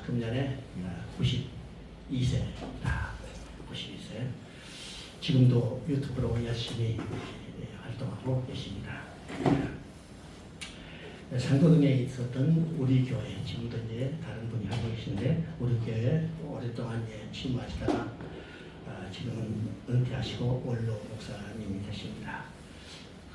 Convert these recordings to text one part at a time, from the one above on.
금년에 92세다. 92세. 지금도 유튜브로 열심히 활동하고 계십니다. 상도동에 있었던 우리 교회, 지금도 이제 다른 분이 하고 계신데 우리 교회 오랫동안 취임하시다가 지금은 은퇴하시고 원로 목사님이 되십니다.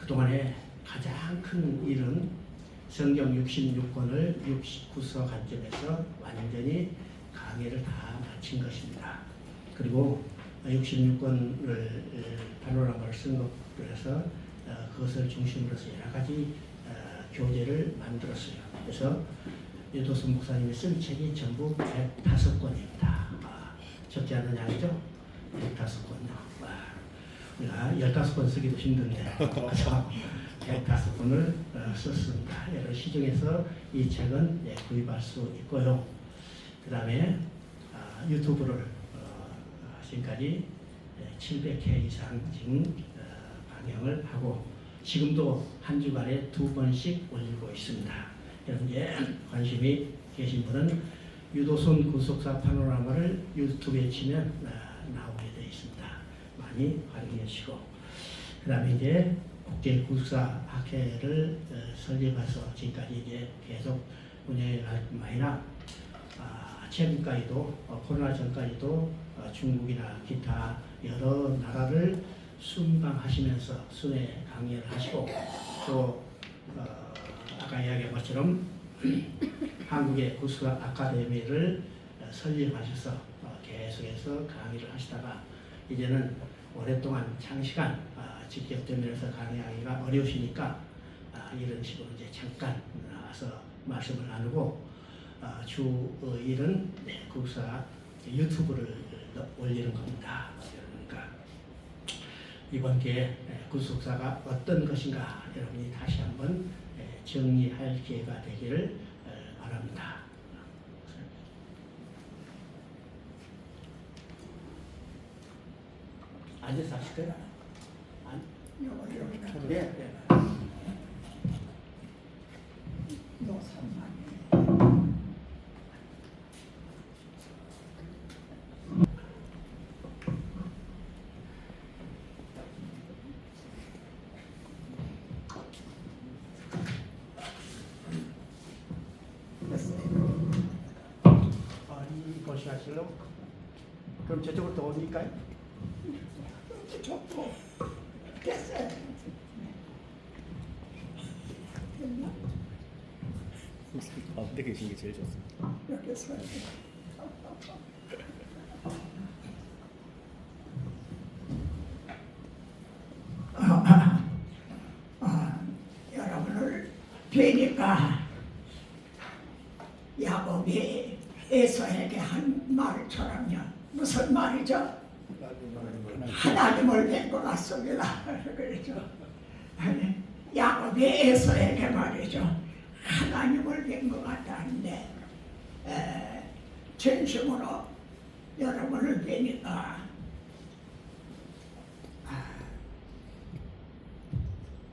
그동안에 가장 큰 일은 성경 66권을 69서 관점에서 완전히 강의를 다 마친 것입니다. 그리고 66권을 파노라마를 쓴 것에서 그것을 중심으로 해서 여러 가지 교재를 만들었어요. 그래서 유도순 목사님이 쓴 책이 전부 105권입니다. 적지 않은 양이죠? 105권요. 우리가 15권 쓰기도 힘든데 그래서 105권을 썼습니다. 여러 시중에서 이 책은 구입할 수 있고요. 그 다음에 유튜브를 지금까지 700회 이상 지금 방영을 하고 지금도 한 주간에 2번씩 올리고 있습니다. 여러분 관심이 계신 분은 유도순 구속사 파노라마를 유튜브에 치면 나오게 되어 있습니다. 많이 활용해 주시고 그 다음에 이제 국제 구속사 학회를 설립해서 지금까지 이제 계속 운영해 갈 뿐만 아니라 최근까지도 코로나 전까지도 중국이나 기타 여러 나라를 순방하시면서 순회 강의를 하시고 또 아까 이야기한 것처럼 한국의 구수사 아카데미를 설립하셔서 계속해서 강의를 하시다가 이제는 오랫동안 장시간 직접 대면해서 강의하기가 어려우시니까 이런 식으로 이제 잠깐 나와서 말씀을 나누고 주 일은 구수사 유튜브를 올리는 겁니다. 그러니까 이번 기회에 구속사가 어떤 것인가 여러분이 다시 한번 정리할 기회가 되기를 바랍니다. 앉아서 하실까요? 네. 이것이 하실로? 그럼 저쪽으로 더 옮길까요? 좋고 됐어요. 가운데 계신 게 제일 좋습니다. 이렇게 서야 돼. 여러분을 뵈니까 야곱이 에서에게 한 말처럼요. 무슨 말이죠? 하나님을 뵌 것 같습니다. 그렇죠. 야곱이 에서에게 말이죠. 하나님을 뵌 것 같다는데 진심으로 여러분을 뵈니까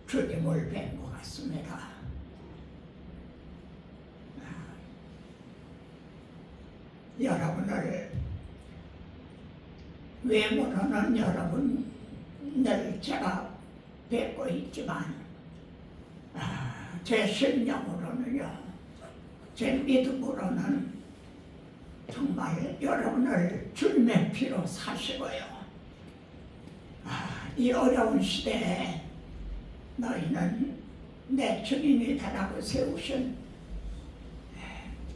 주님을 뵌 것 같습니다. 여러분을 외모로는 여러분을 제가 뵙고 있지만 제 심령으로는요, 제 믿음으로는 정말 여러분을 주님의 피로 사시고요. 이 어려운 시대에 너희는 내 주님이다라고 세우신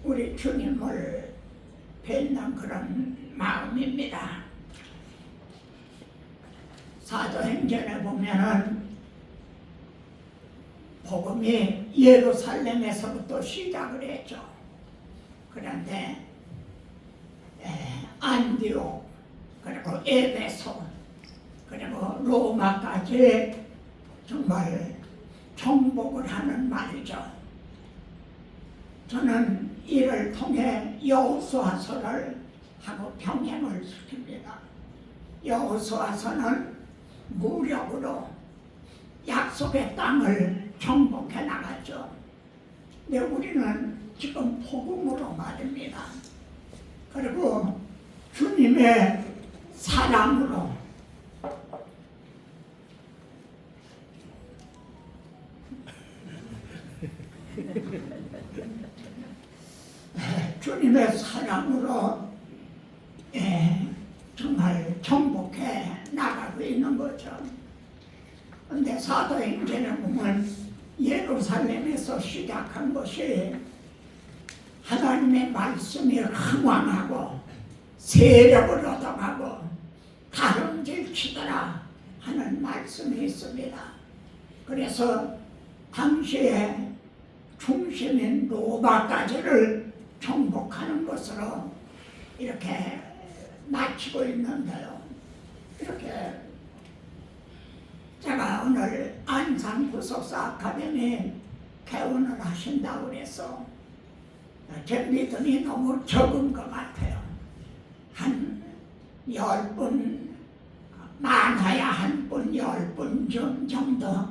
우리 주님을 뵙는 그런 마음입니다. 사도행전에 보면은 복음이 예루살렘에서부터 시작을 했죠. 그런데 안디옥 그리고 에베소 그리고 로마까지 정말 정복을 하는 말이죠. 저는 이를 통해 여호수아서를 하고 병행을 시킵니다. 여호수아서는 무력으로 약속의 땅을 정복해 나갔죠. 근데 우리는 지금 복음으로 말입니다. 주님의 사랑으로 주님의 사랑으로 정말 정복해 나가고 있는 거죠. 근데 사도행전에 보면 예루살렘에서 시작한 것이 하나님의 말씀이 흥왕하고 세력을 얻어가고 다름질 치더라 하는 말씀이 있습니다. 그래서 당시에 중심인 로마까지를 정복하는 것으로 이렇게 마치고 있는데요. 이렇게 제가 오늘 안산 구속사 아카데미 개원을 하신다고 그래서 제 믿음이 너무 적은 것 같아요. 한 10분, 많아야 한 분, 10분 정도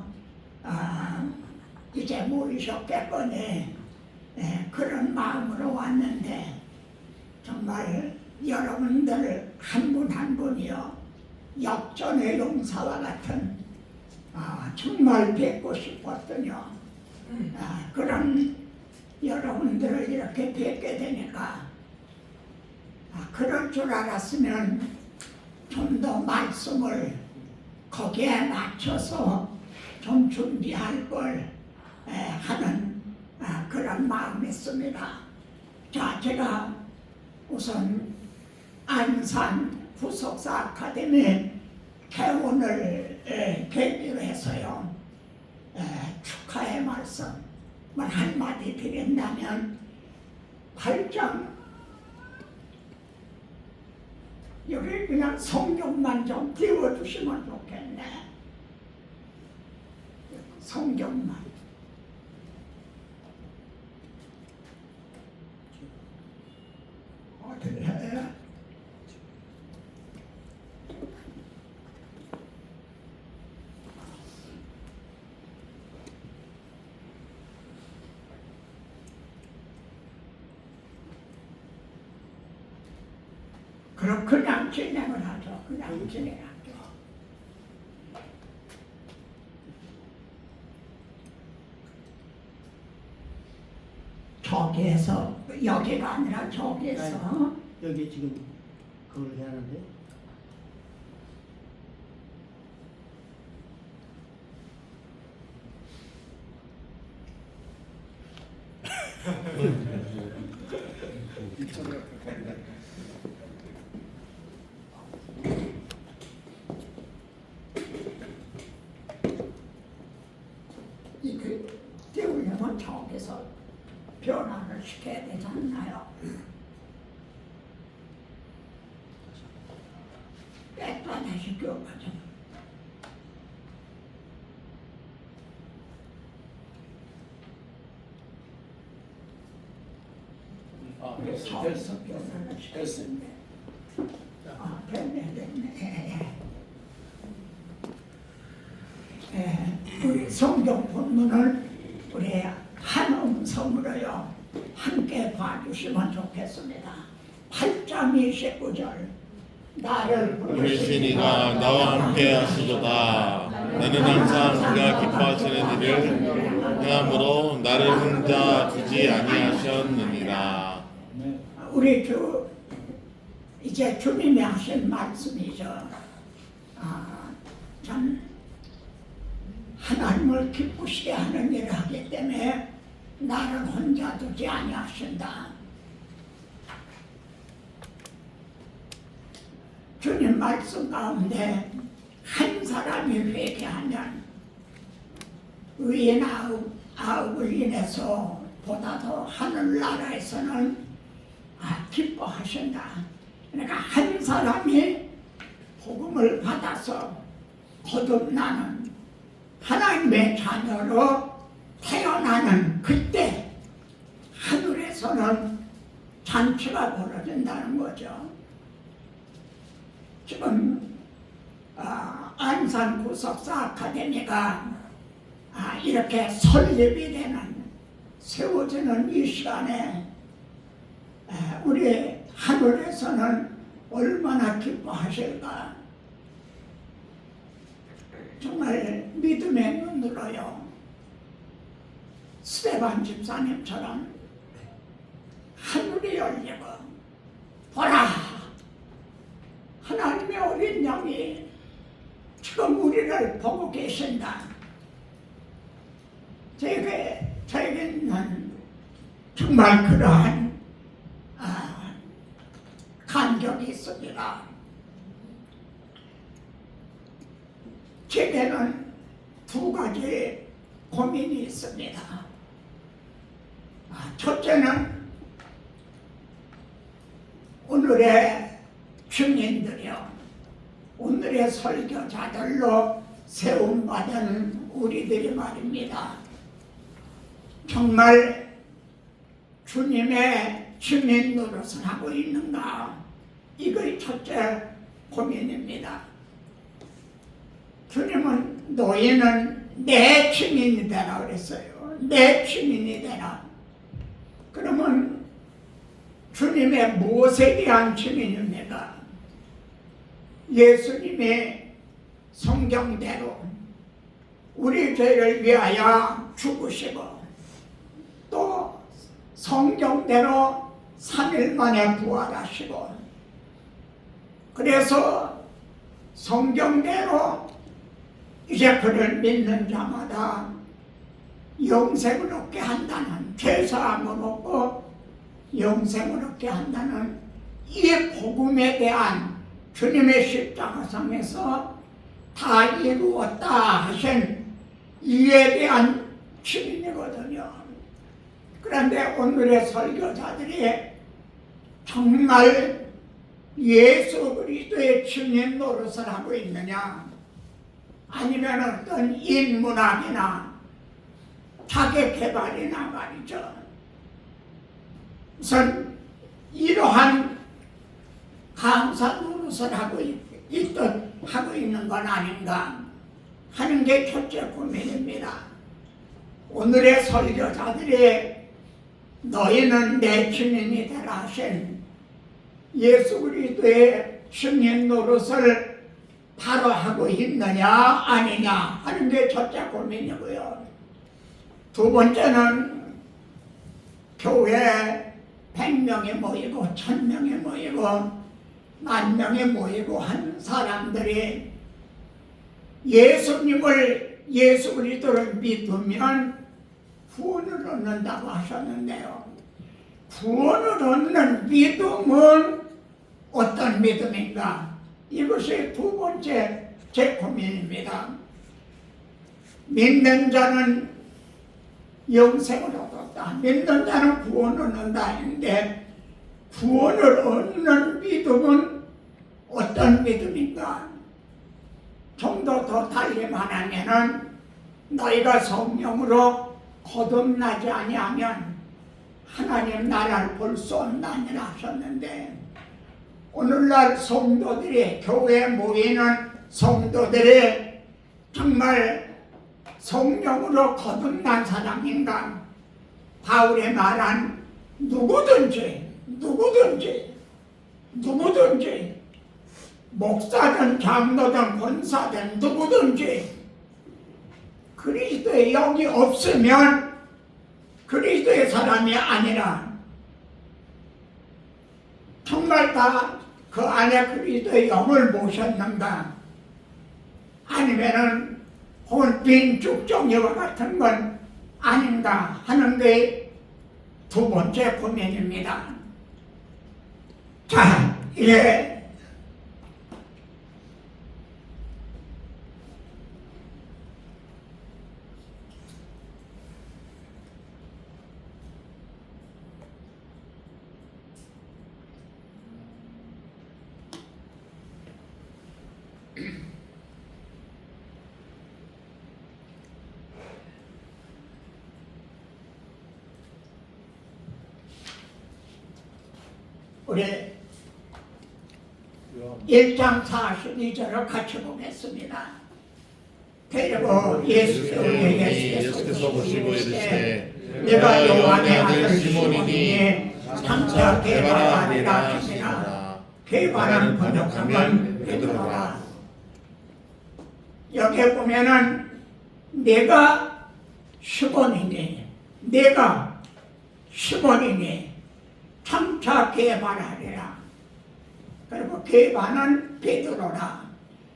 이제 모이셨겠거니 그런 마음으로 왔는데 정말 여러분들 한 분 한 분이요 역전의 용사와 같은 정말 뵙고 싶었더니요 그런 여러분들을 이렇게 뵙게 되니까 그럴 줄 알았으면 좀 더 말씀을 거기에 맞춰서 좀 준비할 걸 하는 그런 마음이 있습니다. 자, 제가 우선 안산 구속사 아카데미 개원을 계기로 해서요 축하의 말씀을 한마디 드린다면 8장 여기 그냥 성경만 좀 띄워주시면 좋겠네. 성경만. 어떻게 해야? 그럼 그냥 진행을 하죠. 그냥 진행하죠. 저기에서 여기가 아니라 저기에서 여기 지금 그걸 해야 하는데 이게 띄우려면 저기서 변화를 시켜야 되지 않나요? 백도 하나씩 끼워가죠. 저기서 변화를 시켰는데 됐네. 우리 성경 본문을 우리 한 음성으로요 함께 봐주시면 좋겠습니다. 8장 29절 나를 부르신 이가 나와 함께 하시도다. 나는 항상 그가 기뻐하시는 일을 행함으로 나를 혼자 두지 아니하셨느니라. 우리 주 이제 주님이 하신 말씀이죠. 참 하나님을 기쁘시게 하는 일을 하기 때문에 나를 혼자 두지 아니하신다. 주님 말씀 가운데 한 사람이 회개하면 의인 아홉을 인해서 보다 더 하늘나라에서는 기뻐하신다. 그러니까 한 사람이 복음을 받아서 거듭나는 하나님의 자녀로 태어나는 그때 하늘에서는 잔치가 벌어진다는 거죠. 지금 안산 구속사 아카데미가 이렇게 설립이 되는 세워지는 이 시간에 우리 하늘에서는 얼마나 기뻐하실까. 정말 믿음의 눈으로요, 스데반 집사님처럼 하늘이 열리고 보라, 하나님의 어린 양이 지금 우리를 보고 계신다. 저에게는 정말 그러한 감격이 있습니다. 제게는 두 가지 고민이 있습니다. 첫째는 오늘의 증인들이요, 오늘의 설교자들로 세움받은 우리들이 말입니다. 정말 주님의 증인 노릇을 하고 있는가? 이것이 첫째 고민입니다. 주님은 너희는 내 증인이 되라 그랬어요. 내 증인이 되라. 그러면 주님의 무엇에 대한 증인입니까? 예수님이 성경대로 우리 죄를 위하여 죽으시고 또 성경대로 3일 만에 부활하시고, 그래서 성경대로 이제 그를 믿는 자마다 영생을 얻게 한다는, 죄사함을 얻고 영생을 얻게 한다는 이 복음에 대한 주님의 십자가상에서 다 이루었다 하신 이에 대한 증인이거든요. 그런데 오늘의 설교자들이 정말 예수 그리스도의 증인 노릇을 하고 있느냐, 아니면 어떤 인문학이나 자기 개발이나 말이죠. 우선 이러한 감사 노릇을 하고 있는 건 아닌가 하는 게 첫째 고민입니다. 오늘의 설교자들이 너희는 내 증인이 되라 하신 예수 그리스도의 증인 노릇을 바로 하고 있느냐 아니냐 하는 게 첫째 고민이고요. 두 번째는 교회 100명이 모이고 1000명이 모이고 10,000명이 모이고 한 사람들이 예수 그리스도를 믿으면 구원을 얻는다고 하셨는데요. 구원을 얻는 믿음은 어떤 믿음인가? 이것이 두 번째 제 고민입니다. 믿는 자는 영생을 얻었다, 믿는 자는 구원을 얻는다 했는데, 구원을 얻는 믿음은 어떤 믿음인가? 좀 더 달리 말하면은 너희가 성령으로 거듭나지 아니하면 하나님 나라를 볼 수 없나니라 하셨는데, 오늘날 성도들이, 교회에 모이는 성도들이 정말 성령으로 거듭난 사람인가? 바울이 말한 누구든지 목사든 장로든 권사든 누구든지 그리스도의 영이 없으면 그리스도의 사람이 아니라, 정말 다 그 안에 그리스도의 영을 모셨는가, 아니면은 혹은 빈 쭉정이와 같은 건 아닌가 하는 게 두 번째 고민입니다. 자, 이제 우리 1장 42절을 같이 보겠습니다. 그리고 예수께서 보시고 이르시되 내가 요한의 아들 시몬이니 장차 개발하리라 하시니라. 개관한 번역하면 베드로라. 여기 보면은 내가 시몬이니 내가 시몬이니 장차 개발하리라. 그리고 개반은 베드로라,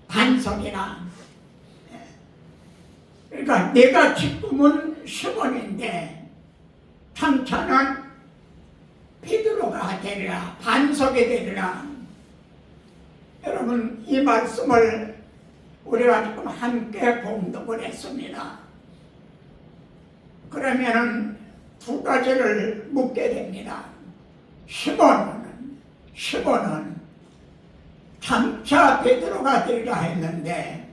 반석이라. 그러니까 내가 지금은 시몬인데 장차는 베드로가 되리라, 반석이 되리라. 여러분, 이 말씀을 우리가 지금 함께 봉독을 했습니다. 그러면은 두 가지를 묻게 됩니다. 시몬은 장차 베드로가 되리라 했는데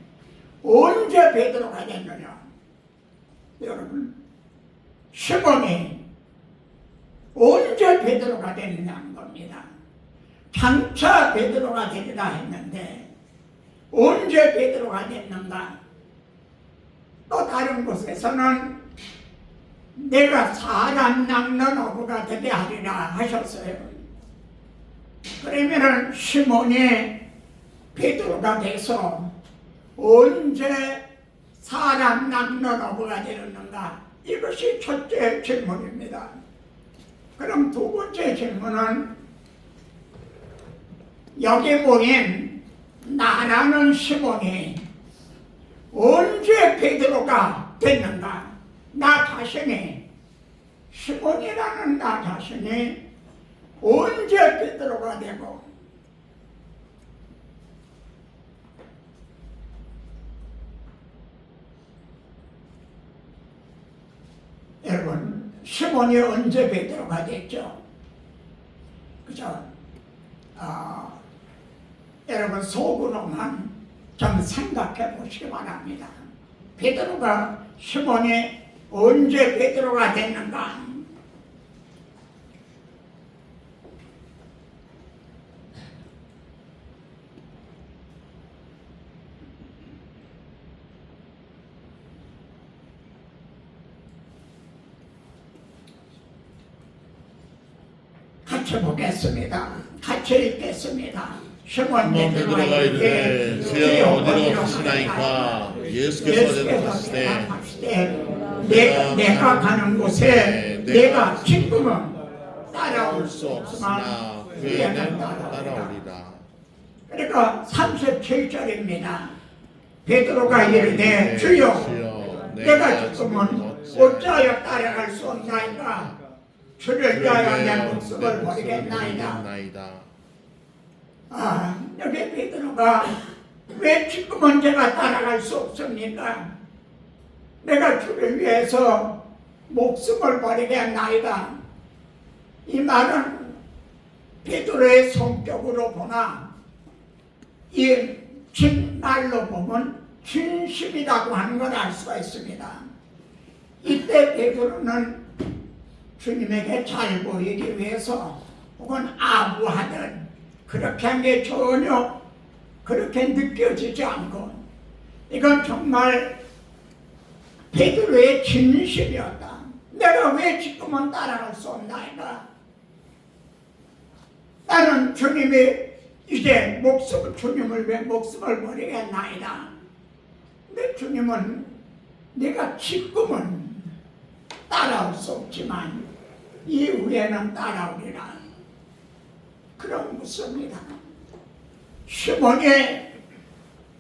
언제 베드로가 됐느냐? 여러분, 시몬이 언제 베드로가 됐느냐는 겁니다. 장차 베드로가 되리라 했는데 언제 베드로가 됐는가? 또 다른 곳에서는 내가 사람 낚는 어부가 되게 하리라 하셨어요. 그러면은 시몬이 베드로가 돼서 언제 사람 낚는 어부가 되었는가? 이것이 첫째 질문입니다. 그럼 두 번째 질문은 여기 모인 나라는 시몬이 언제 베드로가 됐는가? 나 자신이, 시몬이라는 나 자신이 언제 베드로가 되고 여러분, 시몬이 언제 베드로가 됐죠? 그죠? 여러분, 속으로만 좀 생각해 보시기 바랍니다. 베드로가, 시몬이 언제 베드로가 됐는가? 같이 보겠습니다. 같이 읽겠습니다. 시몬 베드로가 이르되 주여 어디로 가시나이까? 예수께서 대답하시되 내가 가는 곳에 내가 지금은 따라올 수 없으나 후에는 따라오리라. 그러니까 37절입니다. 베드로가 이르되 주여 내가 지금은 어찌하여 따라갈 수 없나이까? 주를 위하여 내 목숨을 버리겠나이다. 여기 베드로가 왜 지금은 제가 따라갈 수 없습니까? 내가 주를 위해서 목숨을 버리겠나이다. 이 말은 베드로의 성격으로 보나 이 진말로 보면 진심이라고 하는 걸 알 수가 있습니다. 이때 베드로는 주님에게 잘 보이기 위해서 혹은 아부하든 그렇게 한 게 전혀 그렇게 느껴지지 않고 이건 정말 베드로의 진심이었다. 내가 왜 지금은 따라갈 수 없나이까? 나는 주님이 이제 주님을 왜 목숨을 버리겠나이다. 근데 주님은 내가 지금은 따라올 수 없지만 이후에는 따라오리라. 그런 묻습니다. 시몬이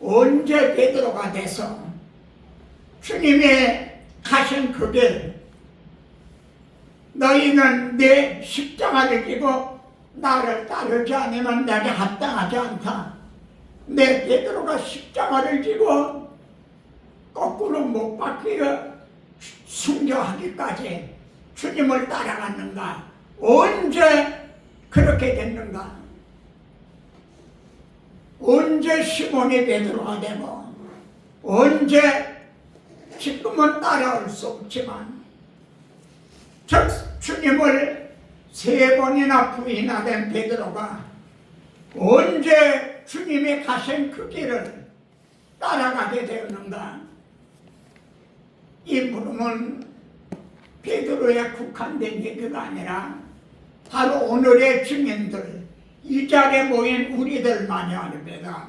언제 베드로가 돼서 주님의 가신 그 길, 너희는 내 십자가를 지고 나를 따르지 않으면 내게 합당하지 않다. 내 베드로가 십자가를 지고 거꾸로 못 박히어 순교하기까지 주님을 따라갔는가? 언제 그렇게 됐는가? 언제 시몬이 베드로가 되고 언제 지금은 따라올 수 없지만 즉 주님을 3번이나 부인하던 베드로가 언제 주님이 가신 그 길을 따라가게 되었는가? 이 물음은 베드로에 국한된 얘기가 아니라 바로 오늘의 증인들, 이 자리에 모인 우리들만이 아닙니다.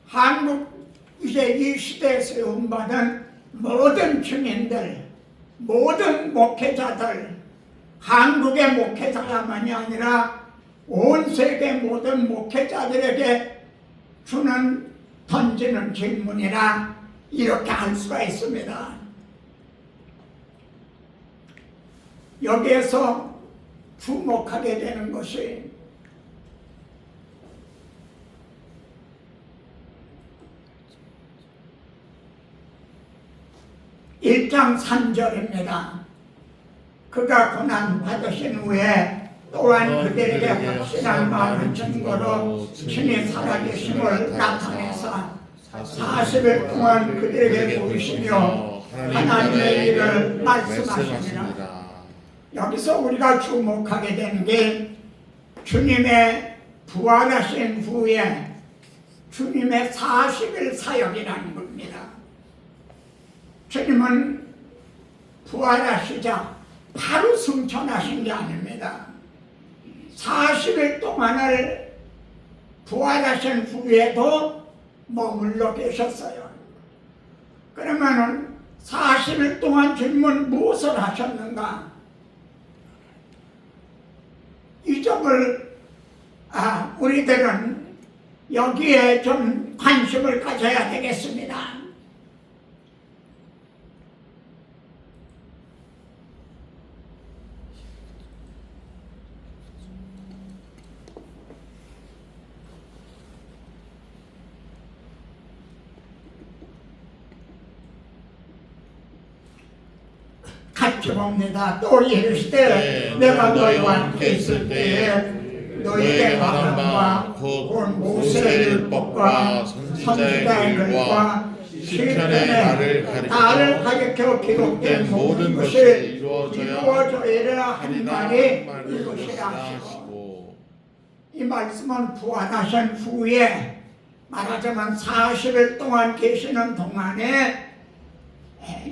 한국 이제 이 시대에 세움받은 모든 증인들, 모든 목회자들, 한국의 목회자만이 아니라 온 세계 모든 목회자들에게 던지는 질문이라 이렇게 할 수가 있습니다. 여기에서 주목하게 되는 것이 1장 3절입니다. 그가 고난 받으신 후에 또한 그들에게 확실한 많은 증거로 신이 살아계심을 나타내서 40일 동안 그들에게 보이시며 하나님의 일을 말씀하시니라. 여기서 우리가 주목하게 되는 게 주님의 부활하신 후에 주님의 40일 사역이라는 겁니다. 주님은 부활하시자 바로 승천하신 게 아닙니다. 40일 동안을 부활하신 후에도 머물러 계셨어요. 그러면은 40일 동안 주님은 무엇을 하셨는가? 이 점을 우리들은 여기에 좀 관심을 가져야 되겠습니다. 같이 봅니다. 또 이르시되 내가 너희와 함께 있을 때에 너희에게 말한 바 곧 모세의 율법과 선지자의 글과 시편의 나를 가리켜 기록된 모든 것이 이루어져야 한 말이 이것이라 하시고, 이 말씀은 부활하신 후에 말하자면 40일 동안 계시는 동안에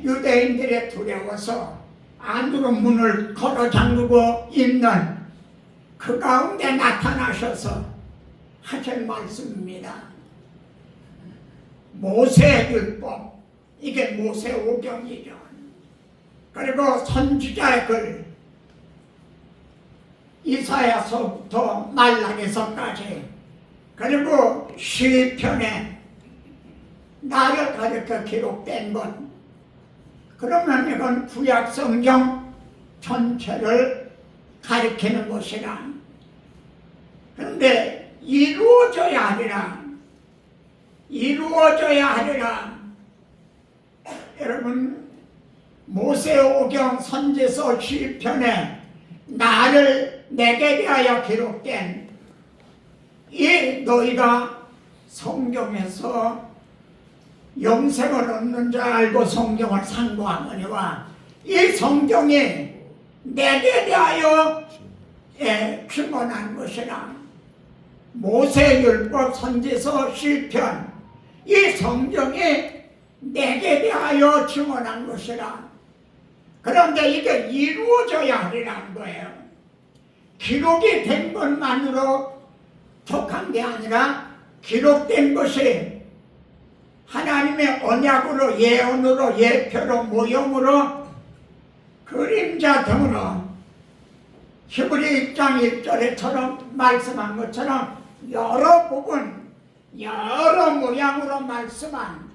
유대인들이 두려워서 안으로 문을 걸어 잠그고 있는 그 가운데 나타나셔서 하신 말씀입니다. 모세의 율법, 이게 모세오경이죠. 그리고 선지자의 글, 이사야서부터 말라기서까지, 그리고 시편에 나를 가리켜 기록된 것, 그러면 이건 구약 성경 전체를 가리키는 것이라. 그런데 이루어져야 하리라. 여러분, 모세오경 선지서 시편에 나를 내게 대하여 기록된 이 너희가 성경에서 영생을 얻는 줄 알고 성경을 상고하거니와 이 성경이 내게 대하여 증언한 것이라. 모세율법 선지서 시편, 이 성경이 내게 대하여 증언한 것이라. 그런데 이게 이루어져야 하리라는 거예요. 기록이 된 것만으로 족한 게 아니라 기록된 것이 하나님의 언약으로, 예언으로, 예표로, 모형으로, 그림자 등으로 히브리 1장 1절에처럼 말씀한 것처럼 여러 부분, 여러 모양으로 말씀한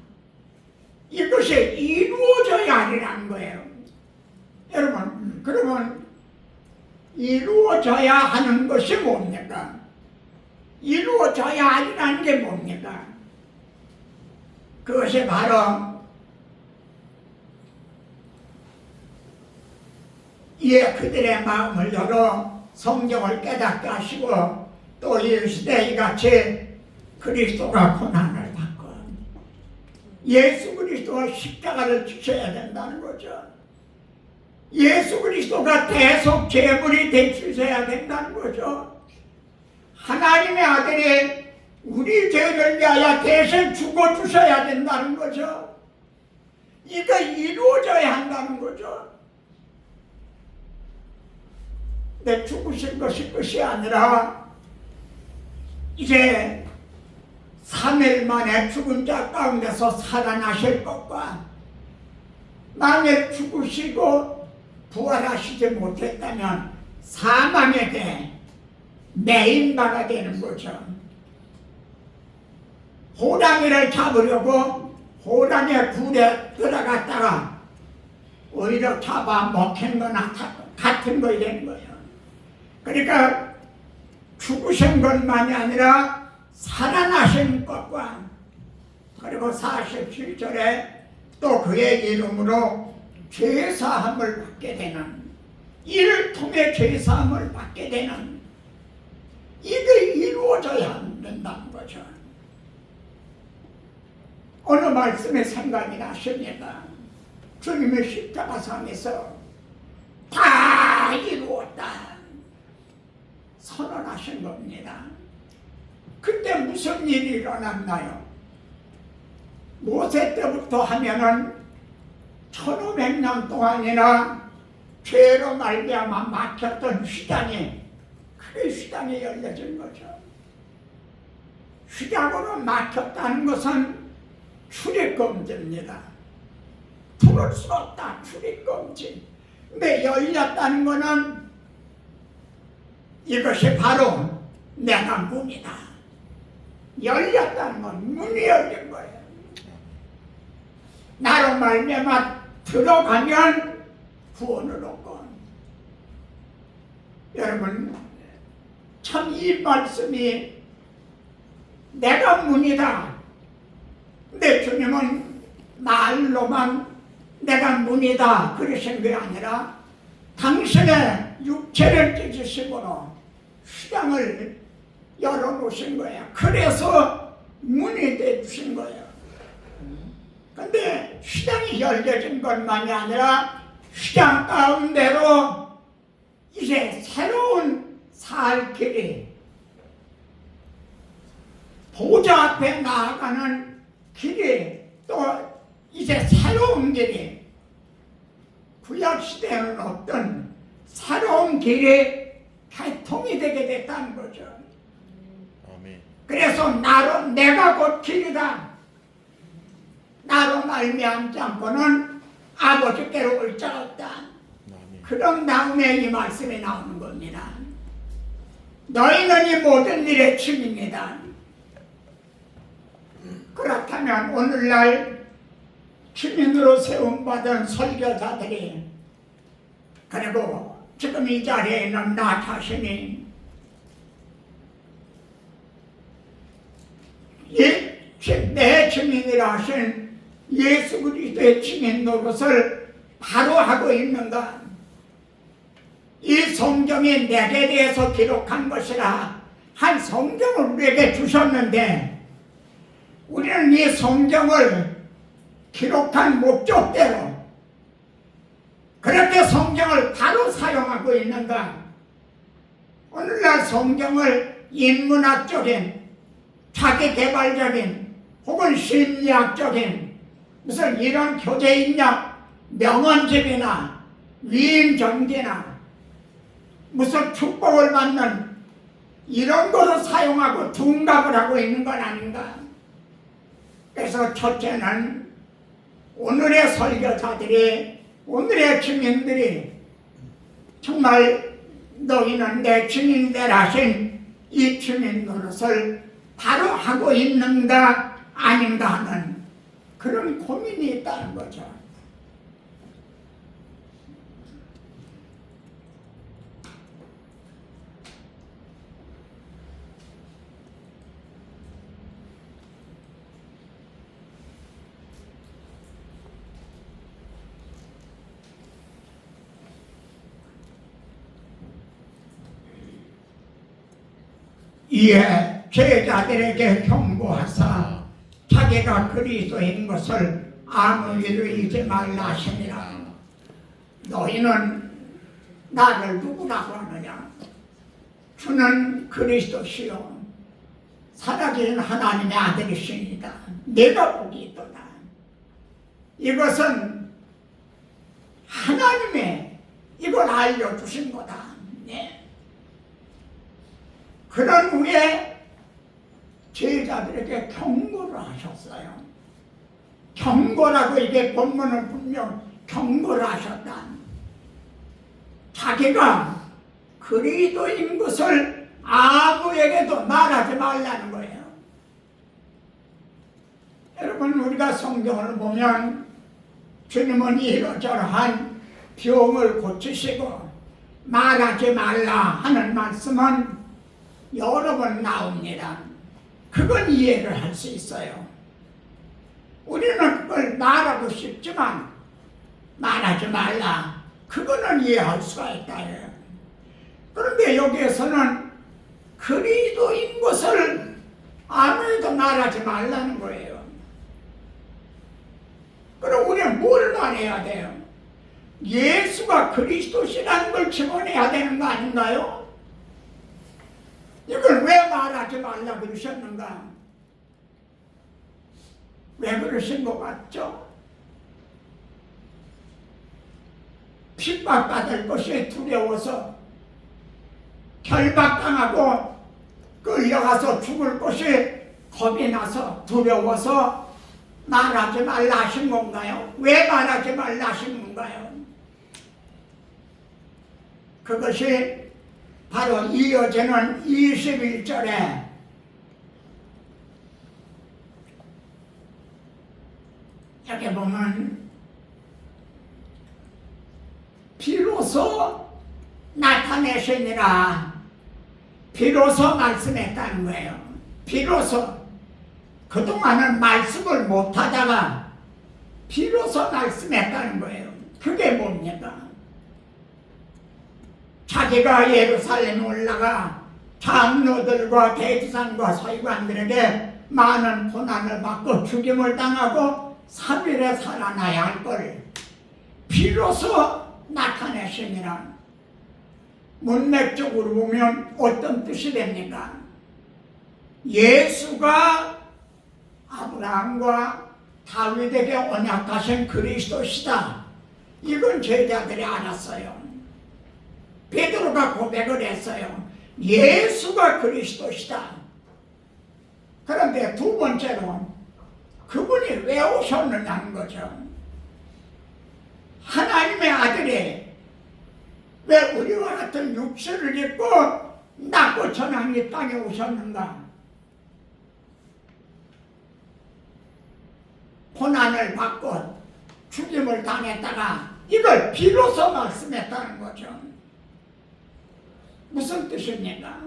이것이 이루어져야 하리라는 거예요. 여러분, 그러면 이루어져야 하는 것이 뭡니까? 이루어져야 하리라는 게 뭡니까? 그것이 바로 이에 그들의 마음을 열어 성경을 깨닫게 하시고, 또 이 시대에 이같이 그리스도가 고난을 받고 예수 그리스도가 십자가를 지셔야 된다는 거죠. 예수 그리스도가 대속 제물이 되주셔야 된다는 거죠. 하나님의 아들이 우리 죄를 위하여 대신 죽어주셔야 된다는 거죠. 이거 이루어져야 한다는 거죠. 내 죽으신 것이 끝이 아니라 이제 3일 만에 죽은 자 가운데서 살아나실 것과 만일 죽으시고 부활하시지 못했다면 사망에게 매인바가 되는 거죠. 호랑이를 잡으려고 호랑이의 굴에 들어갔다가 오히려 잡아먹힌 거나 같은 거이 되는 거예요. 그러니까 죽으신 것만이 아니라 살아나신 것과 그리고 47절에 또 그의 이름으로 죄사함을 받게 되는, 이를 통해 죄사함을 받게 되는, 이게 이루어져야 된다는 거죠. 어느 말씀에 생각이 나십니까? 주님의 십자가상에서 다 이루었다 선언하신 겁니다. 그때 무슨 일이 일어났나요? 모세 때부터 하면은 1500년 동안이나 죄로 말미암아 막혔던 휘장이, 그 휘장이 열려진 거죠. 휘장으로 막혔다는 것은 출입금지입니다. 들을 수 없다, 출입금지. 근데 열렸다는 것은 이것이 바로 내가 문이다. 열렸다는 건 문이 열린 거예요. 나로 말미암아 들어가면 구원을 얻고. 여러분, 참 이 말씀이 내가 문이다. 근데 주님은 말로만 내가 문이다 그러신 게 아니라 당신의 육체를 찢으심으로 휘장을 열어놓으신 거예요. 그래서 문이 되주신 거예요. 근데 휘장이 열려진 것만이 아니라 휘장 가운데로 이제 새로운 살 길이, 보좌 앞에 나아가는 길이, 또 이제 새로운 길이, 구약시대에는 없던 새로운 길이 개통이 되게 됐다는 거죠. 아멘. 그래서 나로, 내가 곧 길이다, 나로 말미암지 않고는 아버지께로 올 자가 없다. 아멘. 그런 다음에 이 말씀이 나오는 겁니다. 너희는 이 모든 일의 증인이다. 그렇다면 오늘날 증인으로 세움받은 설교자들이, 그리고 지금 이 자리에 있는 나 자신이 내 증인이라 하신 예수 그리스도의 증인 노릇을 바로 하고 있는가? 이 성경이 내게 대해서 기록한 것이라 한 성경을 우리에게 주셨는데, 우리는 이 성경을 기록한 목적대로 그렇게 성경을 바로 사용하고 있는가? 오늘날 성경을 인문학적인, 자기개발적인 혹은 심리학적인 무슨 이런 교제인력 명언집이나 위임전기나 무슨 축복을 받는 이런 것을 사용하고 둔갑을 하고 있는 건 아닌가? 그래서 첫째는 오늘의 설교자들이, 오늘의 증인들이 정말 너희는 내 증인들 하신 이 증인 노릇을 바로 하고 있는가 아닌가 하는 그런 고민이 있다는 거죠. 이에 제자들에게 경고하사 자기가 그리스도인 것을 아무 일도 잊지 말라 하시니라. 너희는 나를 누구라고 하느냐? 주는 그리스도시요 살아계신 하나님의 아들이시니라. 내가 복이 있도다. 이것은 하나님의 이걸 알려주신 거다. 네. 그런 후에 제자들에게 경고를 하셨어요. 경고라고 이게 본문은 분명 경고를 하셨다. 자기가 그리스도인 것을 아무에게도 말하지 말라는 거예요. 여러분, 우리가 성경을 보면 주님은 이러저러한 병을 고치시고 말하지 말라 하는 말씀은 여러 번 나옵니다. 그건 이해를 할 수 있어요. 우리는 그걸 말하고 싶지만 말하지 말라, 그거는 이해할 수가 있다. 그런데 여기에서는 그리스도인 것을 아무에도 말하지 말라는 거예요. 그럼 우리는 뭘 말해야 돼요? 예수가 그리스도시라는 걸 증언해야 되는 거 아닌가요? 이걸 왜 말하지 말라 그러셨는가? 왜 그러신 것 같죠? 핍박받을 것이 두려워서, 결박당하고 끌려가서 죽을 것이 겁이 나서 두려워서 말하지 말라 하신 건가요? 왜 말하지 말라 하신 건가요? 그것이 바로 이어지는 21절에 여기 보면 비로소 나타내시니라, 비로소 말씀했다는 거예요. 비로소 그동안은 말씀을 못하다가 비로소 말씀했다는 거예요. 그게 뭡니까? 자기가 예루살렘에 올라가 장로들과 대지상과 서기관들에게 많은 고난을 받고 죽임을 당하고 3일에 살아나야 할 걸 비로소 나타내시니라. 문맥적으로 보면 어떤 뜻이 됩니까? 예수가 아브라함과 다윗에게 언약하신 그리스도시다. 이건 제자들이 알았어요. 베드로가 고백을 했어요. 예수가 그리스도시다. 그런데 두 번째로 그분이 왜 오셨느냐는 거죠. 하나님의 아들이 왜 우리와 같은 육체를 입고 낮고 천한 이 땅에 오셨는가? 고난을 받고 죽임을 당했다가 이걸 비로소 말씀했다는 거죠. 무슨 뜻입니까?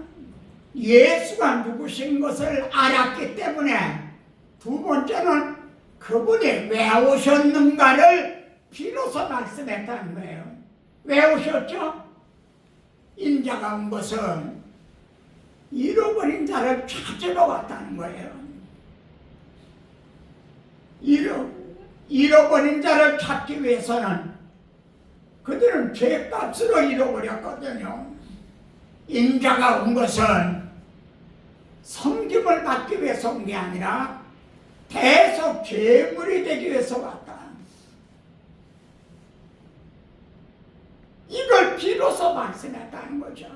예수가 누구신 것을 알았기 때문에, 두 번째는 그분이 왜 오셨는가를 비로소 말씀했다는 거예요. 왜 오셨죠? 인자가 온 것은 잃어버린 자를 찾으러 왔다는 거예요. 잃어버린 자를 찾기 위해서는 그들은 죄값으로 잃어버렸거든요. 인자가 온 것은 섬김을 받기 위해서 온 게 아니라 대속 제물이 되기 위해서 왔다. 이걸 비로소 말씀했다는 거죠.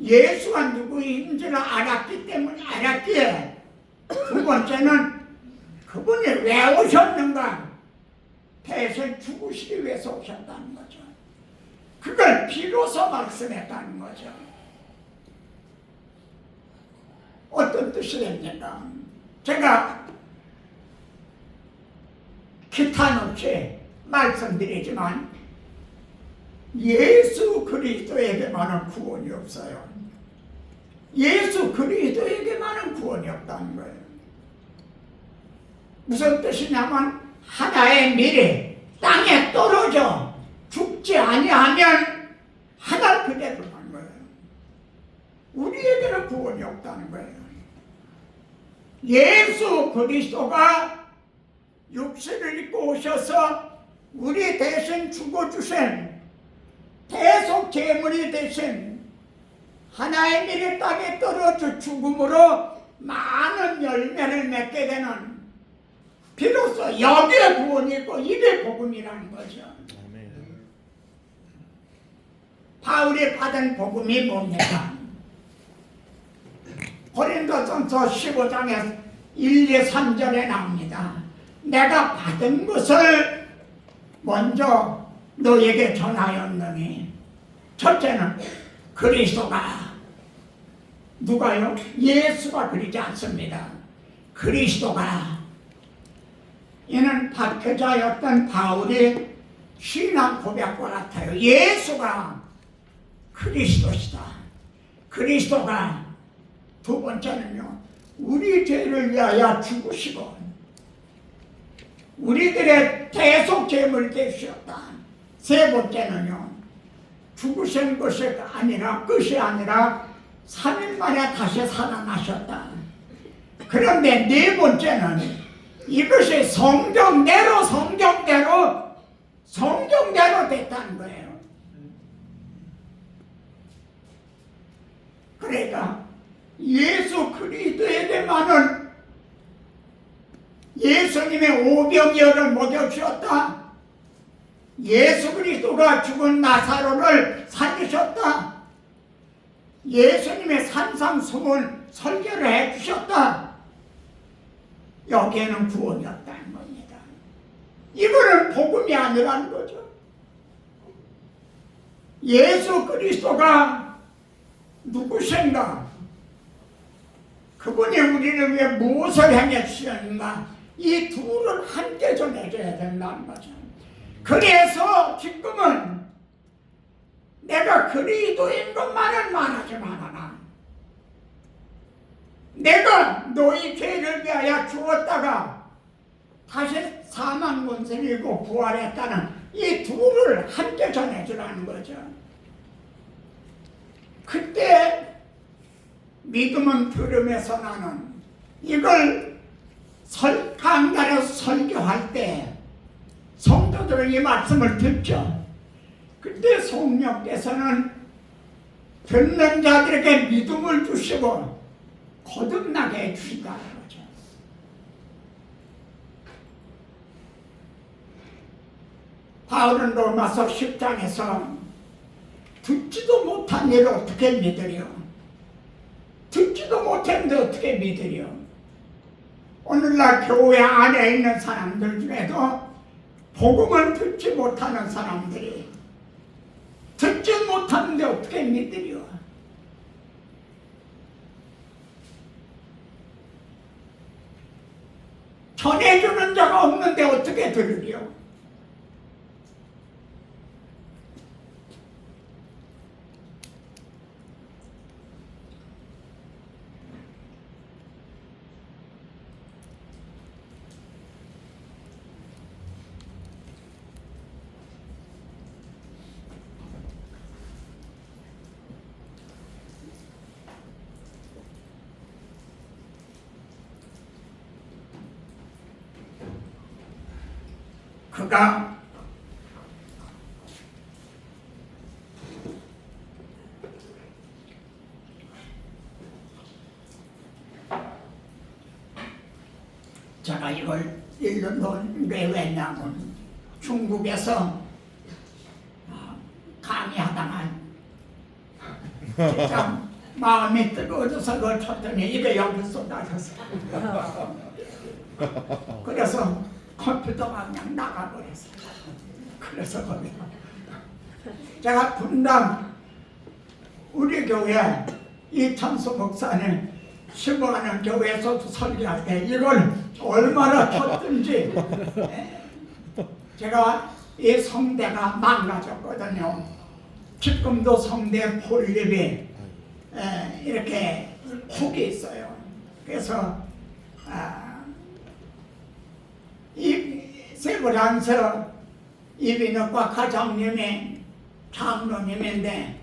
예수가 누구인지를 알았기에 두 번째는 그분이 왜 오셨는가? 대신 죽으시기 위해서 오셨다는 거죠. 그걸 비로소 말씀했다는 거죠. 어떤 뜻이 됩니까? 제가 기탄 없이 말씀드리지만 예수 그리스도에게만은 구원이 없어요. 예수 그리스도에게만은 구원이 없다는 거예요. 무슨 뜻이냐면 하나의 밀이 땅에 떨어져 죽지 아니하면 하나 그대로 간 거예요. 우리에게는 구원이 없다는 거예요. 예수 그리스도가 육신을 입고 오셔서 우리 대신 죽어주신 대속 제물이 되신 하나의 밀이 땅에 떨어져 죽음으로 많은 열매를 맺게 되는, 비로소 여기에 구원이 있고 이게 복음이라는 거죠. 아멘. 바울이 받은 복음이 뭡니까? 고린도전서 15장에 1, 2, 3절에 나옵니다. 내가 받은 것을 먼저 너에게 전하였느니 첫째는 그리스도가 누가요? 예수가 그리지 않습니다. 그리스도가 이는 박해자였던 바울이 신앙 고백과 같아요. 예수가 그리스도시다. 그리스도가 두 번째는요, 우리 죄를 위하여 죽으시고 우리들의 대속 제물 되셨다. 세 번째는요, 죽으신 것이 아니라 끝이 아니라 3일 만에 다시 살아나셨다. 그런데 네 번째는 이것이 성경대로 됐다는 거예요. 그러니까 예수 그리스도에게만은 예수님의 오병이어를 먹여주셨다. 예수 그리스도가 죽은 나사로를 살리셨다. 예수님의 산상수훈 설교를 해주셨다. 여기에는 구원이 없다는 겁니다. 이거는 복음이 아니라는 거죠. 예수 그리스도가 누구신가? 그분이 우리를 위해 무엇을 행해 주셨는가? 이 둘을 함께 전해줘야 된다는 거죠. 그래서 지금은 내가 그리스도인 것만은 말하지 말아라. 내가 너희 죄를 위하여 죽었다가 다시 사망 권세를 이고 부활했다는 이 둘을 함께 전해주라는 거죠. 그때 믿음은 들음에서 나는 이걸 강단에서 설교할 때 성도들은 이 말씀을 듣죠. 그때 성령께서는 듣는 자들에게 믿음을 주시고 거듭나게 해주신다는 거죠. 바울은 로마서 10장에서 듣지도 못한 일을 어떻게 믿으려? 듣지도 못했는데 어떻게 믿으려? 오늘날 교회 안에 있는 사람들 중에도 복음을 듣지 못하는 사람들이 듣지 못하는데 어떻게 믿으려? 전해주는 자가 없는데 어떻게 들으려? 그가 제가 이걸 읽는 게 왜냐면 중국에서 강의하다가 진짜 마음이 뜨거워져서 그걸 쳤더니 이게 여기 쏟아졌어. 그래서 컴퓨터가 그냥 나가버렸어. 그래서 거기서 제가 분당 우리 교회 이창수 목사님 신부하는 교회에서도 설교할 때 이걸 얼마나 쳤든지 제가 이 성대가 망가졌거든요. 지금도 성대 폴립이 이렇게 혹이 있어요. 그래서 세브란서 이비인후과 과장님이 장로님인데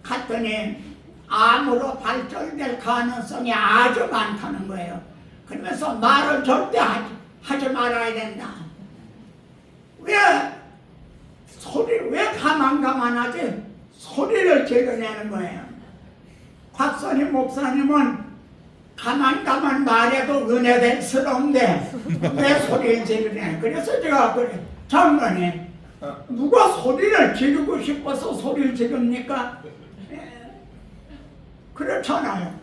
갔더니 암으로 발전될 가능성이 아주 많다는 거예요. 그러면서 말을 절대 하지 말아야 된다. 왜 가만가만하지? 소리를 지르내는 거예요. 곽선임 목사님은 가만 말해도 은혜스러운데 왜 소리를 지르냐. 그래서 제가 그래, 장로님 누가 소리를 지르고 싶어서 소리를 지릅니까? 그렇잖아요.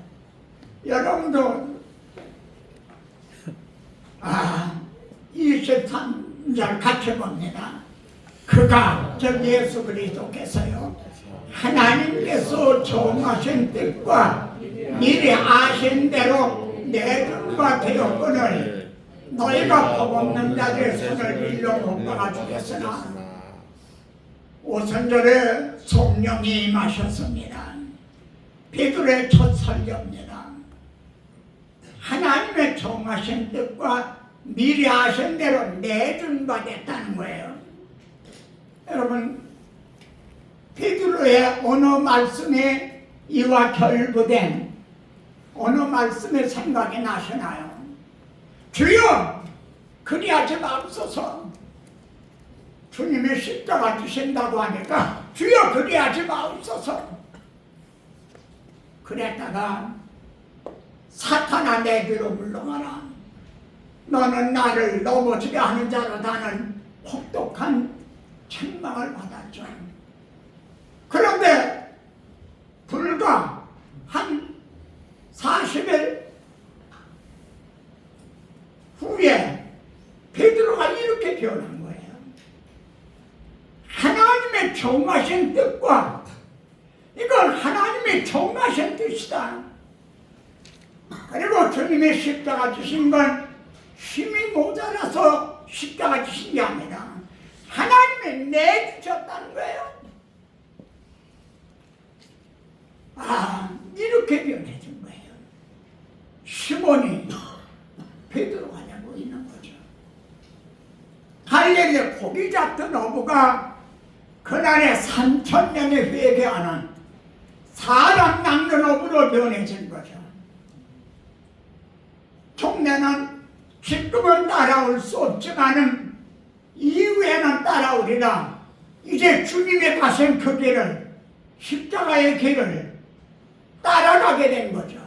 여러분도 23절 같이 봅니다. 그가 저 예수 그리스도께서요 하나님께서 정하신 뜻과 미리 아신 대로 내준바 되었거늘 너희가 법없는 자들의 손을 빌려 못 박아주겠으나 5선절에 성령이 임하셨습니다. 베드로의 첫 설교입니다. 하나님의 정하신 뜻과 미리 아신 대로 내준 바 됐다는 거예요. 여러분, 베드로의 어느 말씀에 이와 결부된 어느 말씀에 생각이 나시나요? 주여 그리하지 마옵소서. 주님의 십자가 주신다고 하니까 주여 그리하지 마옵소서. 그랬다가 사탄아 내 뒤로 물러가라. 너는 나를 넘어지게 하는 자로다는 혹독한 책망을 받았죠. 그런데 불과 한 40일 후에 베드로가 이렇게 변한 거예요. 하나님의 정하신 뜻과 이건 하나님의 정하신 뜻이다. 그리고 주님의 십자가 주신 건 힘이 모자라서 십자가 주신 게 아니라 하나님이 내주셨다는 거예요. 이렇게 변해진 거예요. 시몬이 베드로가 되고 있는 거죠. 갈릴리 고기 잡던 어부가 그날에 3,000명이 회개하는 사람 낚는 어부로 변해진 거죠. 종래는 지금은 따라올 수 없지만은 이후에는 따라오리라. 이제 주님의 가신 그 길을, 십자가의 길을 따라가게 된 거죠.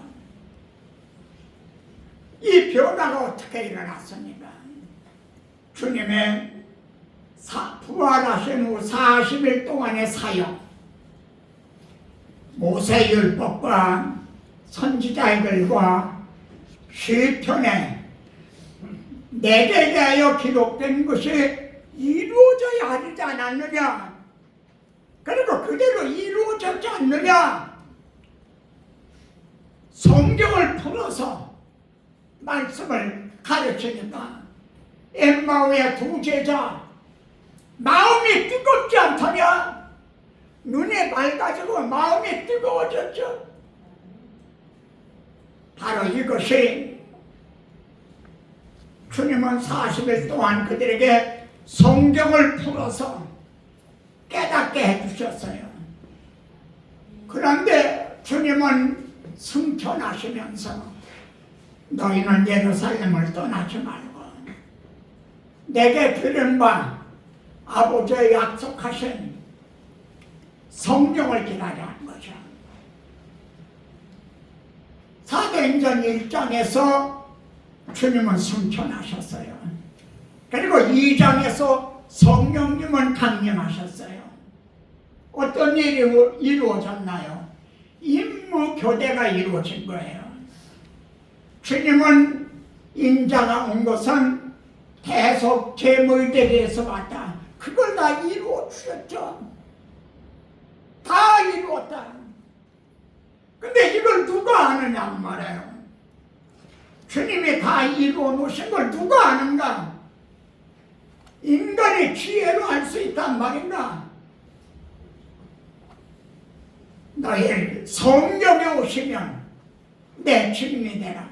이 변화가 어떻게 일어났습니까? 주님의 부활하신 후 40일 동안의 사역, 모세율법과 선지자의 글과 시편에 내게 대하여 기록된 것이 이루어져야 하지 않았느냐? 그리고 그대로 이루어졌지 않느냐? 성경을 풀어서 말씀을 가르치니까 엠마오의 두 제자 마음이 뜨겁지 않더냐? 눈이 맑아지고 마음이 뜨거워졌죠. 바로 이것이 주님은 40일 동안 그들에게 성경을 풀어서 깨닫게 해주셨어요. 그런데 주님은 승천하시면서 너희는 예루살렘을 떠나지 말고 내게 들은 바 아버지의 약속하신 성령을 기다리는 거죠. 사도행전 1장에서 주님은 승천하셨어요. 그리고 2장에서 성령님은 강림하셨어요. 어떤 일이 이루어졌나요? 임무교대가 이루어진 거예요. 주님은 인자가 온 것은 대속 제물대기에서 왔다. 그걸 다 이루어 주셨죠. 다 이루었다. 근데 이걸 누가 아느냐 말이에요. 주님이 다 이루어 놓으신 걸 누가 아는가? 인간의 지혜로 알 수 있단 말인가? 너희 성령에 오시면 내 증인이 되라.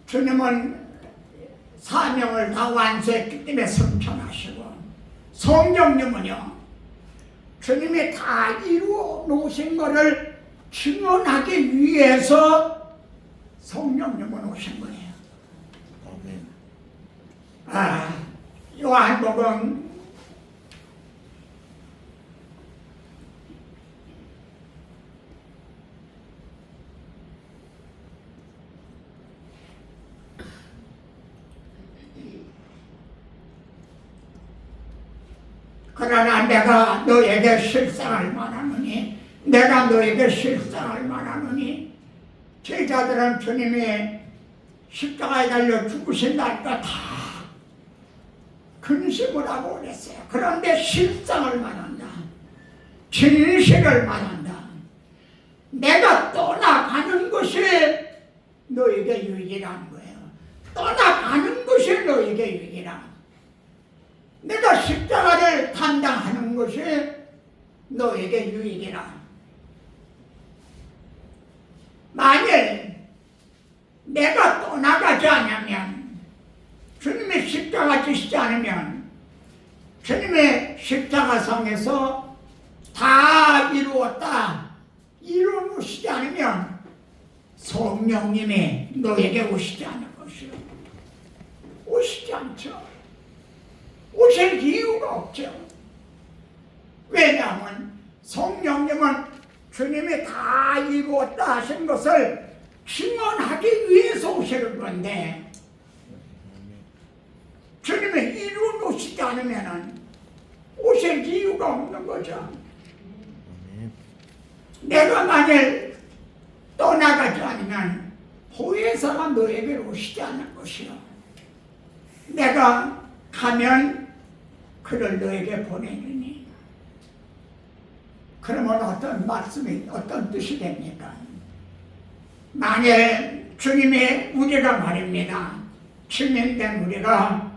주님은 사명을 다 완수했기 때문에 승천하시고, 성령님은요 주님이 다 이루어 놓으신 것을 증언하기 위해서 성령님은 오신 거예요. 아멘. 요한복음 '그러나 내가 너에게 실상을 말하노니 내가 너에게 실상을 말하노니 제자들은 주님이 십자가에 달려 죽으신다니까 다 근심을 하고 그랬어요. 그런데 실상을 말한다. 진실을 말한다. 내가 떠나가는 것이 너에게 유익이라는 거예요. 떠나가는 것이 너에게 유익이라. 내가 십자가를 감당하는 것이 너에게 유익이라. 만일 내가 떠나가지 않으면, 주님의 십자가 지시지 않으면, 주님의 십자가상에서 다 이루었다 이루어 놓으시지 않으면 성령님이 너에게 오시지 않을 것이요. 오시지 않죠. 오실 이유가 없죠. 왜냐하면 성령님은 주님이 다 이루었다 하신 것을 증언하기 위해서 오시는 건데, 주님이 이루어 놓으시지 않으면 오실 이유가 없는 거죠. 내가 만일 떠나가지 않으면 보혜사가 너에게 오시지 않을 것이요. 내가 가면 그를 너에게 보내느니. 그러면 어떤 말씀이, 어떤 뜻이 됩니까? 만일 주님의 우리가 말입니다. 주님된 우리가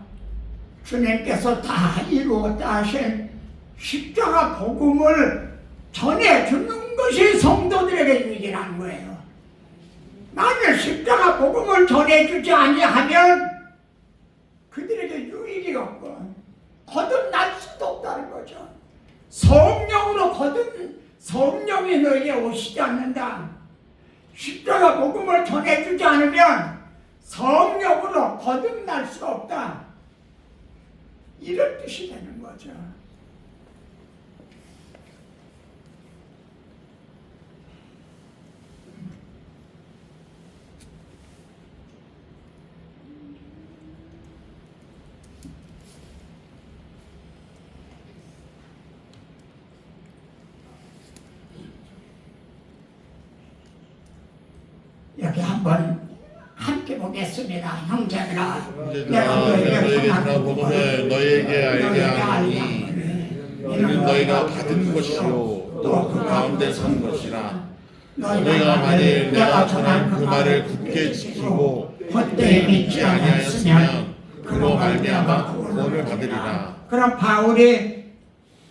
주님께서 다 이루었다 하신 십자가 복음을 전해주는 것이 성도들에게 유익이라는 거예요. 만일 십자가 복음을 전해주지 아니하면 그들에게 유익이 없고 거듭날 수도 없다는 거죠. 성령으로 성령이 너에게 오시지 않는다. 십자가 복음을 전해주지 않으면 성령으로 거듭날 수 없다. 이런 뜻이 되는 거죠. 여기 한번 함께 보겠습니다. 형제들아, 내가 너에게 전한 복음을 너희에게 알게 하노니 이는 너희가 받은 것이요 또 그 가운데 선 것이라. 너희가 만일 내가 전한 그 말을 굳게 지키고 헛되이 믿지 아니하였으면 그로 말미암아 구원을 받으리라. 그럼 바울이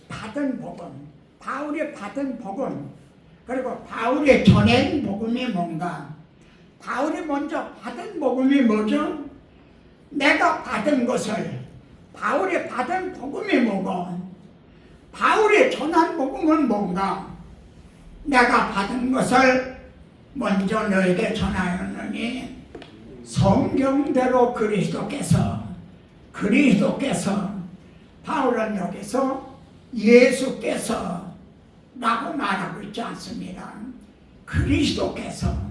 받은 복음, 그리고 바울이 전한 복음이 뭔가? 바울이 먼저 받은 복음이 뭐죠? 내가 받은 것을, 바울이 받은 복음이 뭐고, 바울이 전한 복음은 뭔가? 내가 받은 것을 먼저 너에게 전하였느니 성경대로 그리스도께서, 바울은 여기서 예수께서 라고 말하고 있지 않습니다. 그리스도께서,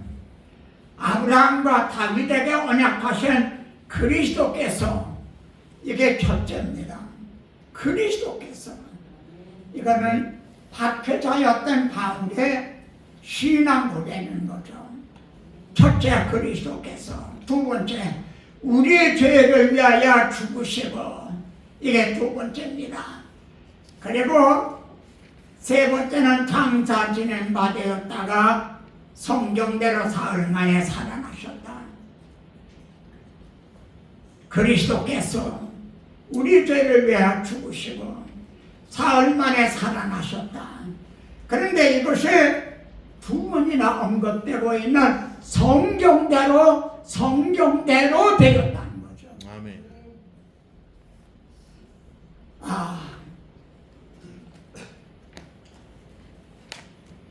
아브라함과 다윗에게 언약하신 그리스도께서, 이게 첫째입니다. 그리스도께서, 이거는 박해자였던 바울의 신앙 고백인 거죠. 첫째 그리스도께서, 두 번째 우리의 죄를 위하여 죽으시고, 이게 두 번째입니다. 그리고 세 번째는 장사 지낸 바 되었다가 성경대로 사흘 만에 살아나셨다. 그리스도께서 우리 죄를 위하여 죽으시고 사흘 만에 살아나셨다. 그런데 이것이 두 번이나 언급되고 있는 성경대로 되었다는 거죠. 아멘.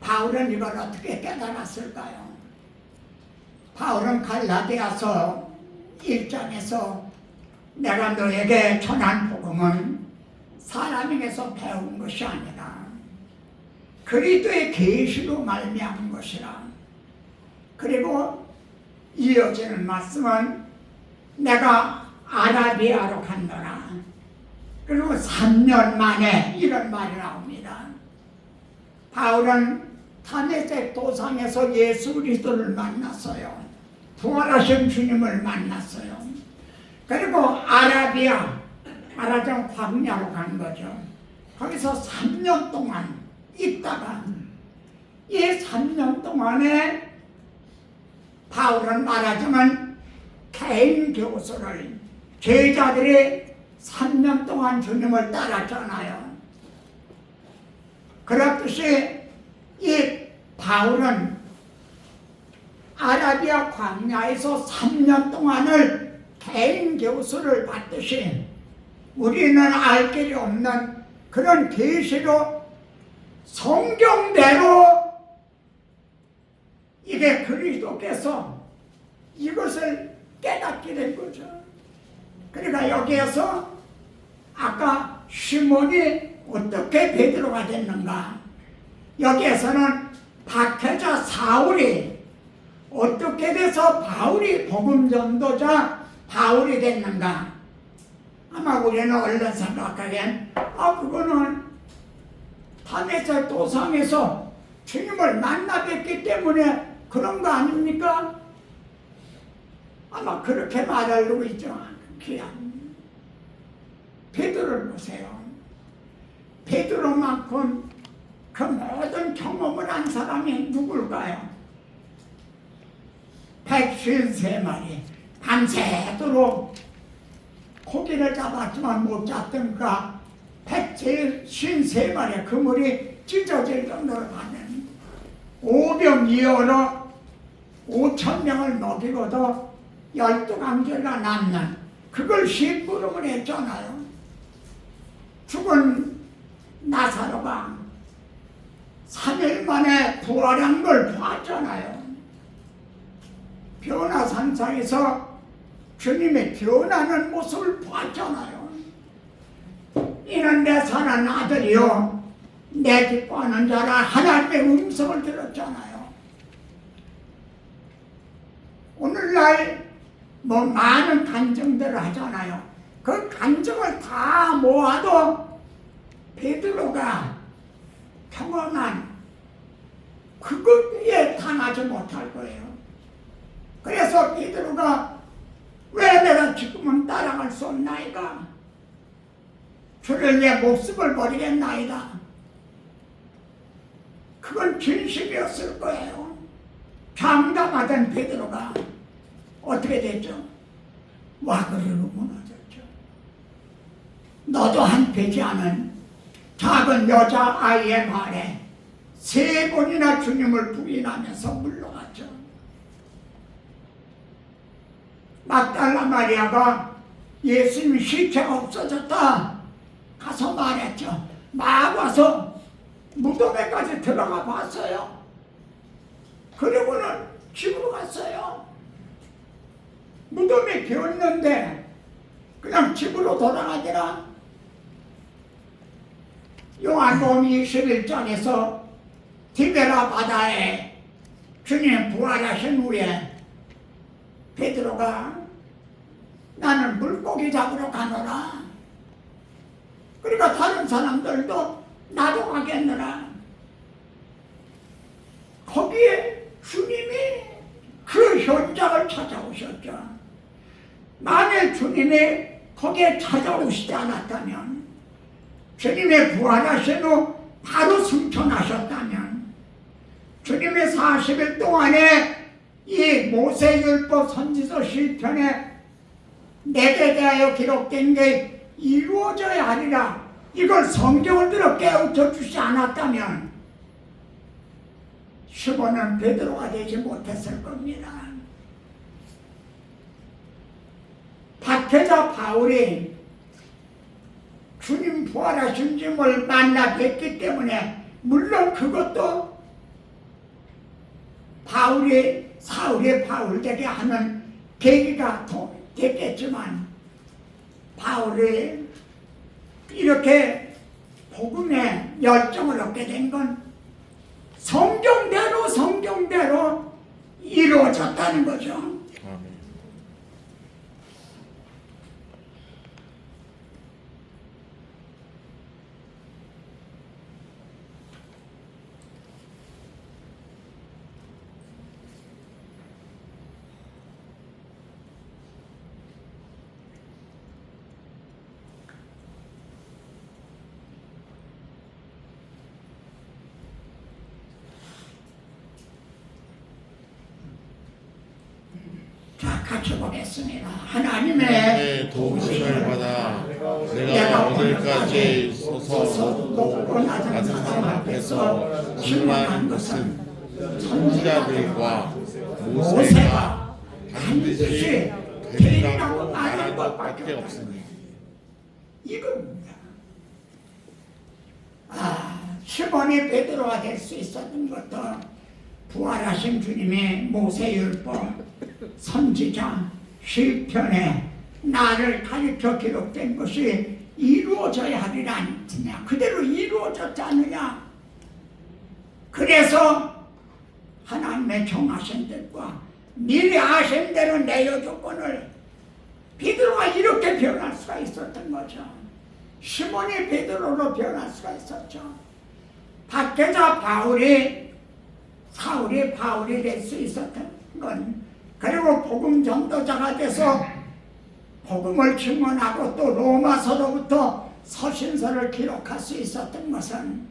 바울은 이걸 어떻게 깨달았을까요? 바울은 갈라디아서 1장에서 내가 너에게 전한 복음은 사람에게서 배운 것이 아니라 그리스도의 계시로 말미암은 것이라. 그리고 이어지는 말씀은 내가 아라비아로 간다라. 그리고 3년 만에 이런 말이 나옵니다. 바울은 다메섹 도상에서 예수 그리스도를 만났어요. 부활하신 주님을 만났어요. 그리고 아라비아, 말하자면 광야로 간 거죠. 거기서 3년 동안 있다가 이 3년 동안에 바울은 말하자면 개인 교수를 제자들이 3년 동안 주님을 따랐잖아요. 그렇듯이 이 바울은 아라비아 광야에서 3년 동안을 개인 교수를 받듯이 우리는 알 길이 없는 그런 계시로 성경대로 이게 그리스도께서 이것을 깨닫게 된 거죠. 그러니까 여기에서 아까 시몬이 어떻게 베드로가 됐는가, 여기에서는 박해자 사울이 어떻게 돼서 바울이 복음 전도자 바울이 됐는가. 아마 우리는 얼른 생각하기엔 그거는 다메섹 도상에서 주님을 만나 뵙기 때문에 그런 거 아닙니까? 아마 그렇게 말하려고 있죠. 그냥 베드로를 보세요. 베드로만큼 그 모든 경험을 한 사람이 누굴까요? 153마리 밤새도록 고기를 잡았지만 못 잡던가 153마리의 그물이 찢어질 정도로 가는 오병이어로 5,000명을 먹이고도 12강제가 남는 그걸 심부름을 했잖아요. 죽은 나사로가 3일 만에 부활한 걸 봤잖아요. 변화산상에서 주님의 변하는 모습을 봤잖아요. 이는 내 사랑하는 아들이요 내 기뻐하는 자라 하나님의 음성을 들었잖아요. 오늘날 많은 간증들을 하잖아요. 그 간증을 다 모아도 베드로가 경험한 그것에 당하지 못할 거예요. 그래서 베드로가 왜 내가 지금은 따라갈 수 없나이까? 주를 위해 목숨을 버리겠나이다. 그건 진심이었을 거예요. 장담하던 베드로가 어떻게 됐죠? 와그리로 무너졌죠. 너도 한 되지 않은 작은 여자아이의 말에 3번이나 주님을 부인하면서 물러갔죠. 막달라 마리아가 예수님 시체가 없어졌다 가서 말했죠. 막 와서 무덤에까지 들어가 봤어요. 그리고는 집으로 갔어요. 무덤이 비었는데 그냥 집으로 돌아가더라. 요한복음 21장에서 디베라 바다에 주님 부활하신 후에 베드로가 나는 물고기 잡으러 가노라. 그러니까 다른 사람들도 나도 가겠노라. 거기에 주님이 그 현장을 찾아오셨죠. 만일 주님이 거기에 찾아오시지 않았다면, 주님의 부활하신 후 바로 승천하셨다면, 주님의 40일 동안에 이 모세율법 선지서 시편에 내게 대하여 기록된 게 이루어져야 하리라, 이걸 성경을 들어 깨우쳐 주지 않았다면 시몬은 베드로가 되지 못했을 겁니다. 박해자 바울이 주님 부활하신 주님을 만나 뵙기 때문에 물론 그것도 사울이 바울 되게 하는 계기가 됐겠지만, 바울이 이렇게 복음에 열정을 얻게 된 건 성경대로 이루어졌다는 거죠. 아멘. 같이 보겠습니다. 하나님의 내 도우심을 받아 내가 오늘까지 서서 높고 낮은 사람 앞에서 질문한 것은 선지자들과 모세가 반드시 되리라고 말한 것밖에 없으니 이겁니다. 시몬이 베드로가 될 수 있었던 것도 부활하신 주님의 모세율법, 선지자, 시편에 나를 가르쳐 기록된 것이 이루어져야 하리라 않느냐. 그대로 이루어졌지 않느냐. 그래서 하나님의 정하신 뜻과 미리 아신 대로 내요 조건을 베드로가 이렇게 변할 수가 있었던 거죠. 시몬이 베드로로 변할 수가 있었죠. 박해자 사울이 바울이 될 수 있었던 건, 그리고 복음 전도자가 돼서 복음을 증언하고 또 로마서로부터 서신서를 기록할 수 있었던 것은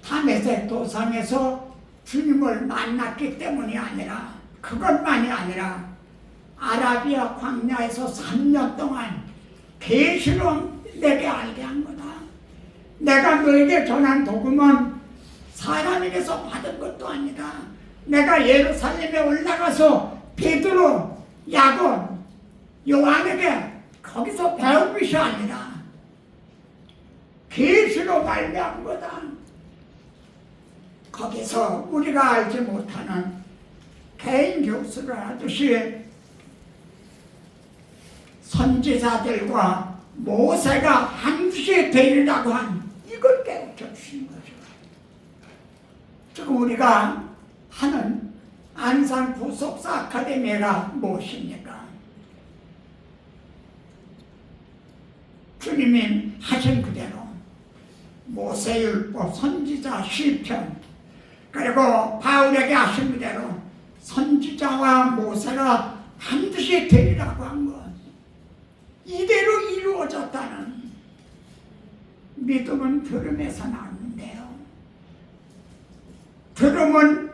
다메섹 도상에서 주님을 만났기 때문이 아니라, 그것만이 아니라 아라비아 광야에서 3년 동안 계시로 내게 알게 한 거다. 내가 너에게 전한 복음은 사람에게서 받은 것도 아니다. 내가 예루살렘에 올라가서 베드로, 야곱, 요한에게 거기서 배운 것이 아니라 계시로 발매한 거다. 거기서 우리가 알지 못하는 개인 교수를 하듯이 선지자들과 모세가 반드시 되리라고 한 이걸 깨우쳐 주신 거죠. 지금 우리가 하는 안산 부속사 아카데미가 무엇입니까? 주님이 하신 그대로 모세율법, 선지자, 시편, 그리고 바울에게 하신 그대로 선지자와 모세가 반드시 되리라고 한 것, 이대로 이루어졌다는 믿음은 들음에서 나오는데요. 들음은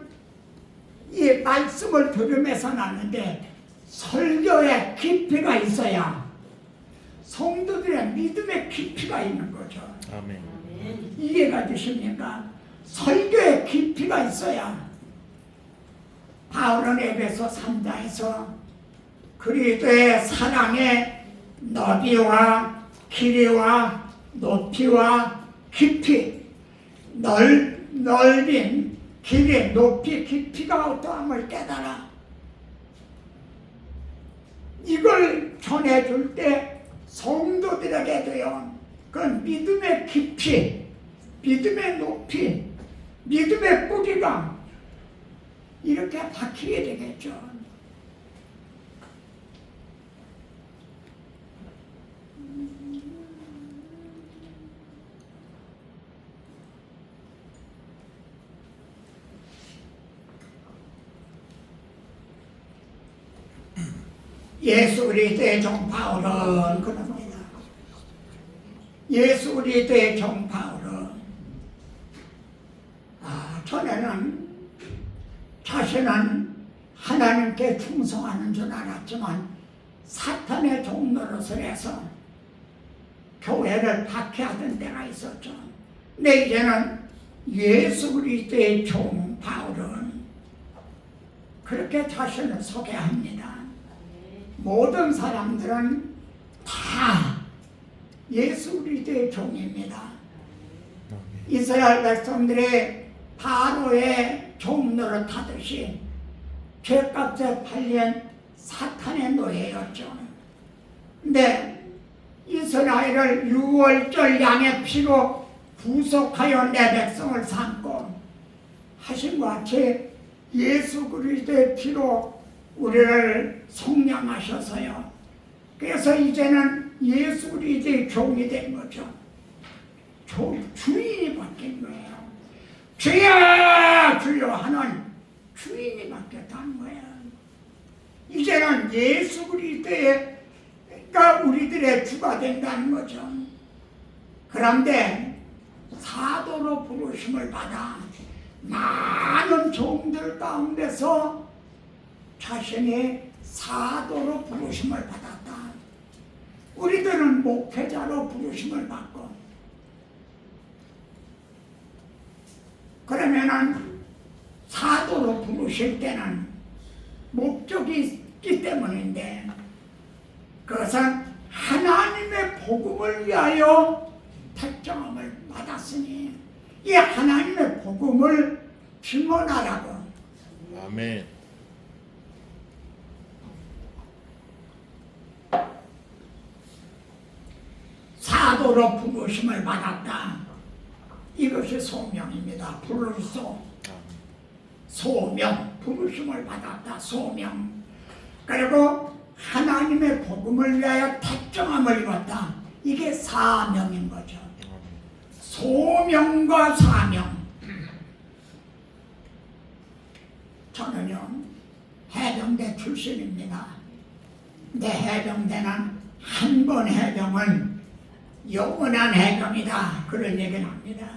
이 말씀을 들음에서 나는데 설교의 깊이가 있어야 성도들의 믿음의 깊이가 있는 거죠. 아멘. 이해가 되십니까? 설교의 깊이가 있어야. 바울은 에베소 3장에서 그리스도의 사랑의 너비와 길이와 높이와 깊이, 넓인 길이, 높이, 깊이가 어떠함을 깨달아. 이걸 전해줄 때 성도들에게도요, 그 믿음의 깊이, 믿음의 높이, 믿음의 뿌리가 이렇게 박히게 되겠죠. 예수 그리스도의 종 바울은 그럽니다. 예수 그리스도의 종 바울은 전에는 자신은 하나님께 충성하는 줄 알았지만 사탄의 종 노릇을 해서 교회를 박해하던 때가 있었죠. 근데 이제는 예수 그리스도의 종 바울은 그렇게 자신을 소개합니다. 모든 사람들은 다 예수 그리스도의 종입니다. 이스라엘 백성들이 바로의 종 노릇하듯이 죄값에 팔린 사탄의 노예였죠. 근데 이스라엘을 유월절 양의 피로 구속하여 내 백성을 삼고 하신 것 같이 예수 그리스도의 피로 우리를 속량하셔서요. 그래서 이제는 예수 그리스도의 종이 된 거죠. 주인이 바뀐 거예요. 주여 주여 하는 주인이 바뀌었다는 거예요. 이제는 예수 그리스도가 우리들의 주가 된다는 거죠. 그런데 사도로 부르심을 받아 많은 종들 가운데서 자신이 사도로 부르심을 받았다. 우리들은 목회자로 부르심을 받고, 그러면은 사도로 부르실 때는 목적이 있기 때문인데, 그것은 하나님의 복음을 위하여 택정함을 받았으니 이 하나님의 복음을 증언하라고. 아멘. 사도로 부르심을 받았다. 이것이 소명입니다. 부르소. 소명, 부르심을 받았다. 소명. 그리고 하나님의 복음을 위하여 택정함을 입었다. 이게 사명인 거죠. 소명과 사명. 저는요, 해병대 출신입니다. 내 해병대는 한 번 해병은 영원한 해병이다. 그런 얘기를 합니다.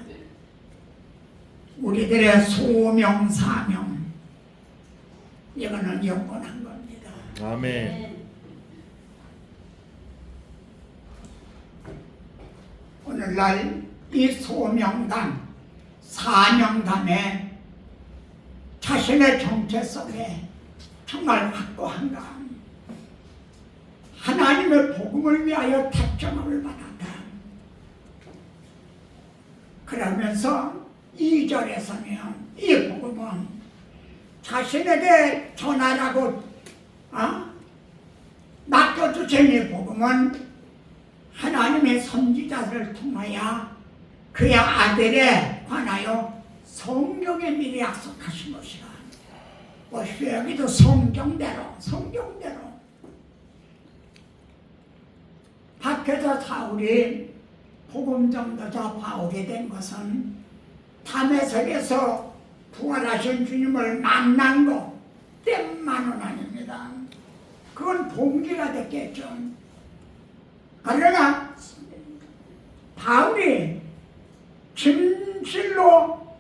우리들의 소명, 사명, 이거는 영원한 겁니다. 아멘. 오늘날 이 소명단, 사명단에 자신의 정체 속에 정말 확고한가, 하나님의 복음을 위하여 택정함을 받았다. 그러면서 2절에서는 이 복음은 자신에게 전하라고 맡겨주신 이 복음은 하나님의 선지자들을 통하여 그의 아들에 관하여 성경에 미리 약속하신 것이라. 보시오, 여기도 성경대로 밖에서 사울이 복음 전도자 바울이 된 것은 다메섹에서 부활하신 주님을 만난 것 때문만은 아닙니다. 그건 동기가 됐겠죠. 그러나 바울이 진실로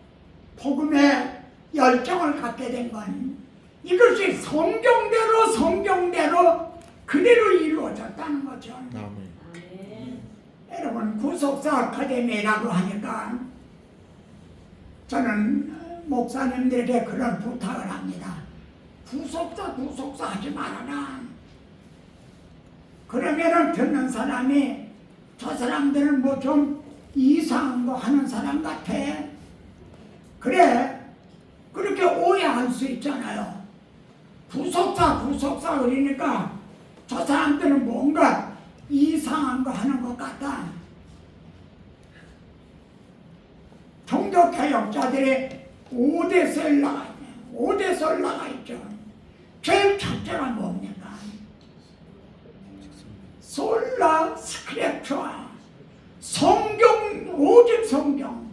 복음에 열정을 갖게 된 건 이것이 성경대로 그대로 이루어졌다는 거죠. 아멘. 여러분, 구속사 아카데미라고 하니까 저는 목사님들에게 그런 부탁을 합니다. 구속사 하지 말아라. 그러면은 듣는 사람이 저 사람들은 뭐 좀 이상한 거 하는 사람 같아. 그래, 그렇게 오해할 수 있잖아요. 구속사 그러니까 저 사람들은 뭔가 이상한 거 하는 것 같다. 종교개혁자들이 5대 설라가 있죠. 제일 첫째가 뭡니까? 솔라 스크립처. 성경, 오직 성경.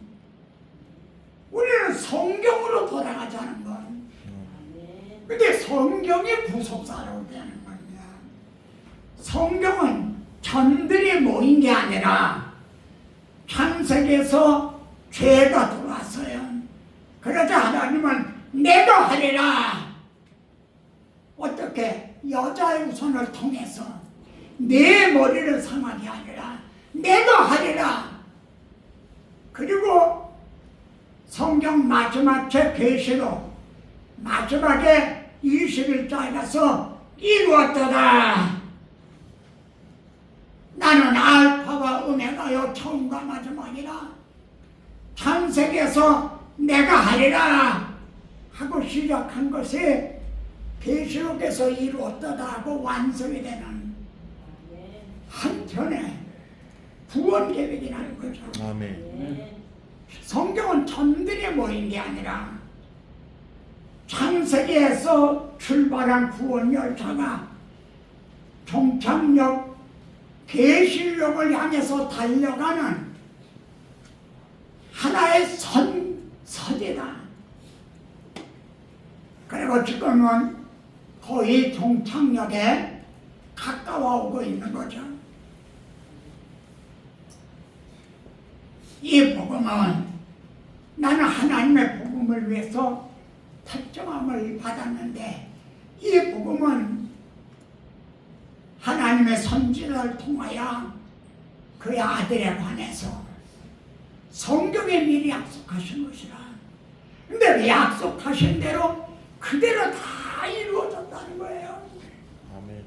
우리는 성경으로 돌아가자는 건. 근데 성경이 부속사로 되는 겁니다. 성경은 전들이 모인 게 아니라 창세기에서 죄가 들어왔어요. 그러자 하나님은 내가 하리라. 어떻게? 여자의 손을 통해서 내 머리를 상하게 하리라. 내가 하리라. 그리고 성경 마지막 제 계시록 마지막에 21장에 가서 이루었더라. 나는 알파와 오메가요, 처음과 마지막이라. 창세기에서 내가 하리라 하고 시작한 것이 계시록에서 이루었다 하고 완성이 되는 한편의 구원 계획이라는 거죠. 아멘. 성경은 천들이 모인 게 아니라 창세기에서 출발한 구원 열차가 종착역 계시록을 향해서 달려가는 하나의 선지다. 그리고 지금은 거의 종착역에 가까워오고 있는 거죠. 이 복음은 나는 하나님의 복음을 위해서 택정함을 받았는데 이 복음은 하나님의 선지자를 통하여 그의 아들에 관해서 성경에 미리 약속하신 것이라. 근데 그 약속하신 대로 그대로 다 이루어졌다는 거예요. 아멘.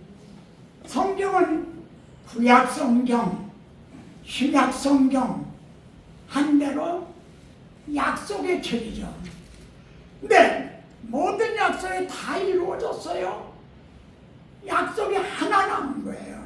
성경은 구약 성경, 신약 성경 한 대로 약속의 책이죠. 근데 모든 약속이 다 이루어졌어요. 약속이 하나 남은 거예요.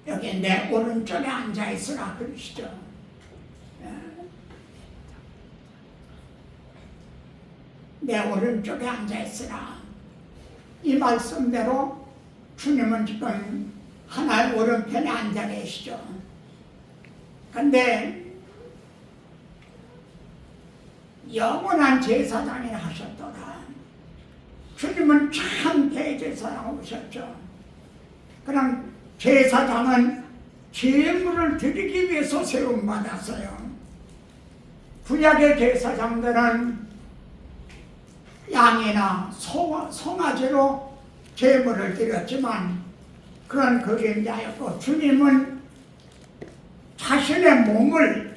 여기 내 오른쪽에 앉아있으라 그러시죠. 내 오른쪽에 앉아있으라. 이 말씀대로 주님은 지금 하나의 오른편에 앉아 계시죠. 근데 영원한 제사장이라 하셨더라. 주님은 참 대제사장 오셨죠. 그럼 제사장은 제물을 드리기 위해서 세움받았어요. 구약의 제사장들은 양이나 송아지로 제물을 드렸지만 그런 그림자였고, 주님은 자신의 몸을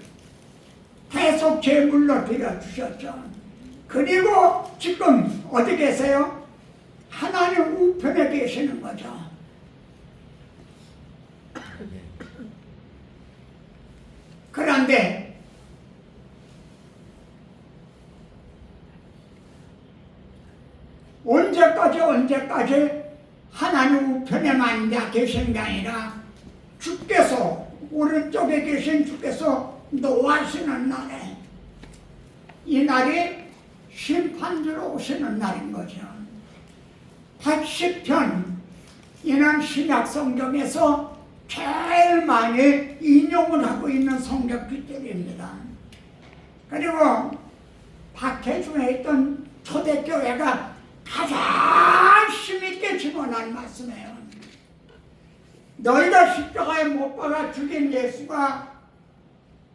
대속 제물로 드려주셨죠. 그리고 지금 어디 계세요? 하나님 우편에 계시는 거죠. 그런데 언제까지 하나님 우편에만 앉아 계신 게 아니라 주께서, 오른쪽에 계신 주께서 노하시는 날에, 이 날이 심판주로 오시는 날인 거죠. 80편, 이는 신약 성경에서 제일 많이 인용을 하고 있는 성경 깃들입니다. 그리고 박해중에 있던 초대교회가 가장 힘있게 증언한 말씀이에요. 너희가 십자가에 못 박아 죽인 예수가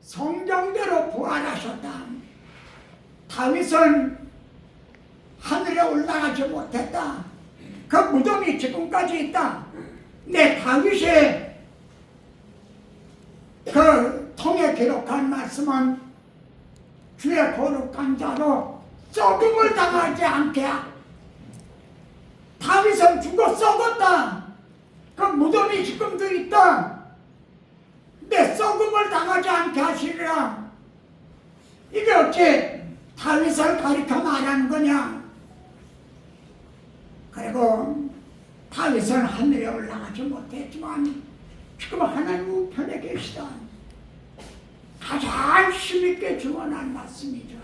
성경대로 부활하셨다. 다윗은 하늘에 올라가지 못했다. 그 무덤이 지금까지 있다. 내 다윗의 그 통에 기록한 말씀은 주의 거룩한 자로 썩음을 당하지 않게 다윗은 죽어 썩었다. 그 무덤이 지금도 있다. 내 썩음을 당하지 않게 하시리라. 이게 어째 다윗을 가리켜 말하는 거냐? 그리고 다윗은 하늘에 올라가지 못했지만 지금 하나님 우편에 계시다. 가장 힘있게 증언한 말씀이죠.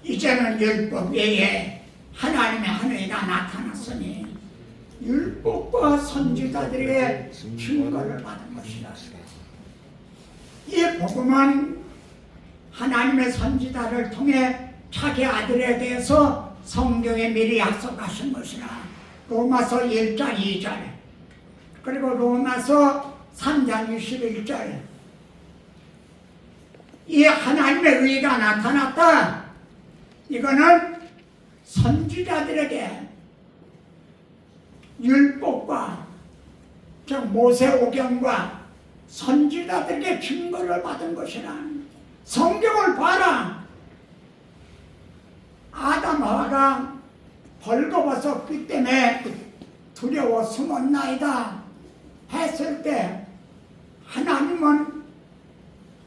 이제는 율법 외에 하나님의 하늘이가 나타났으니 율법과 선지자들에게 증거를 받은 것이다. 이 복음은 하나님의 선지자를 통해 자기 아들에 대해서 성경에 미리 약속하신 것이라. 로마서 1장 2절, 그리고 로마서 3장 21절. 이 하나님의 의가 나타났다. 이거는 선지자들에게 율법과 즉 모세오경과 선지자들에게 증거를 받은 것이라. 성경을 봐라. 아담 하와가 벌거벗었기 때문에 두려워 숨었나이다 했을 때 하나님은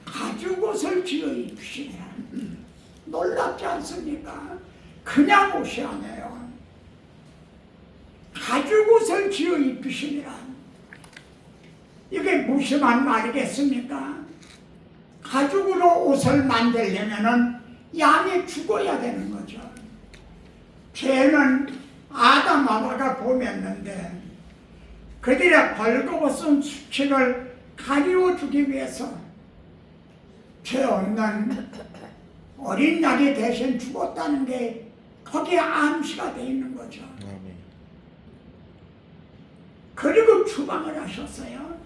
가죽옷을 지어 입히시니라. 놀랍지 않습니까? 그냥 옷이 아니에요. 가죽 옷을 지어 입히시니라. 이게 무심한 말이겠습니까? 가죽으로 옷을 만들려면은 양이 죽어야 되는 거죠. 죄는 아담 하와가 범했는데 그들의 벌거벗은 수치를 가리워주기 위해서 죄 없는 어린 양이 대신 죽었다는 게 거기에 암시가 되어 있는 거죠. 아멘. 그리고 추방을 하셨어요.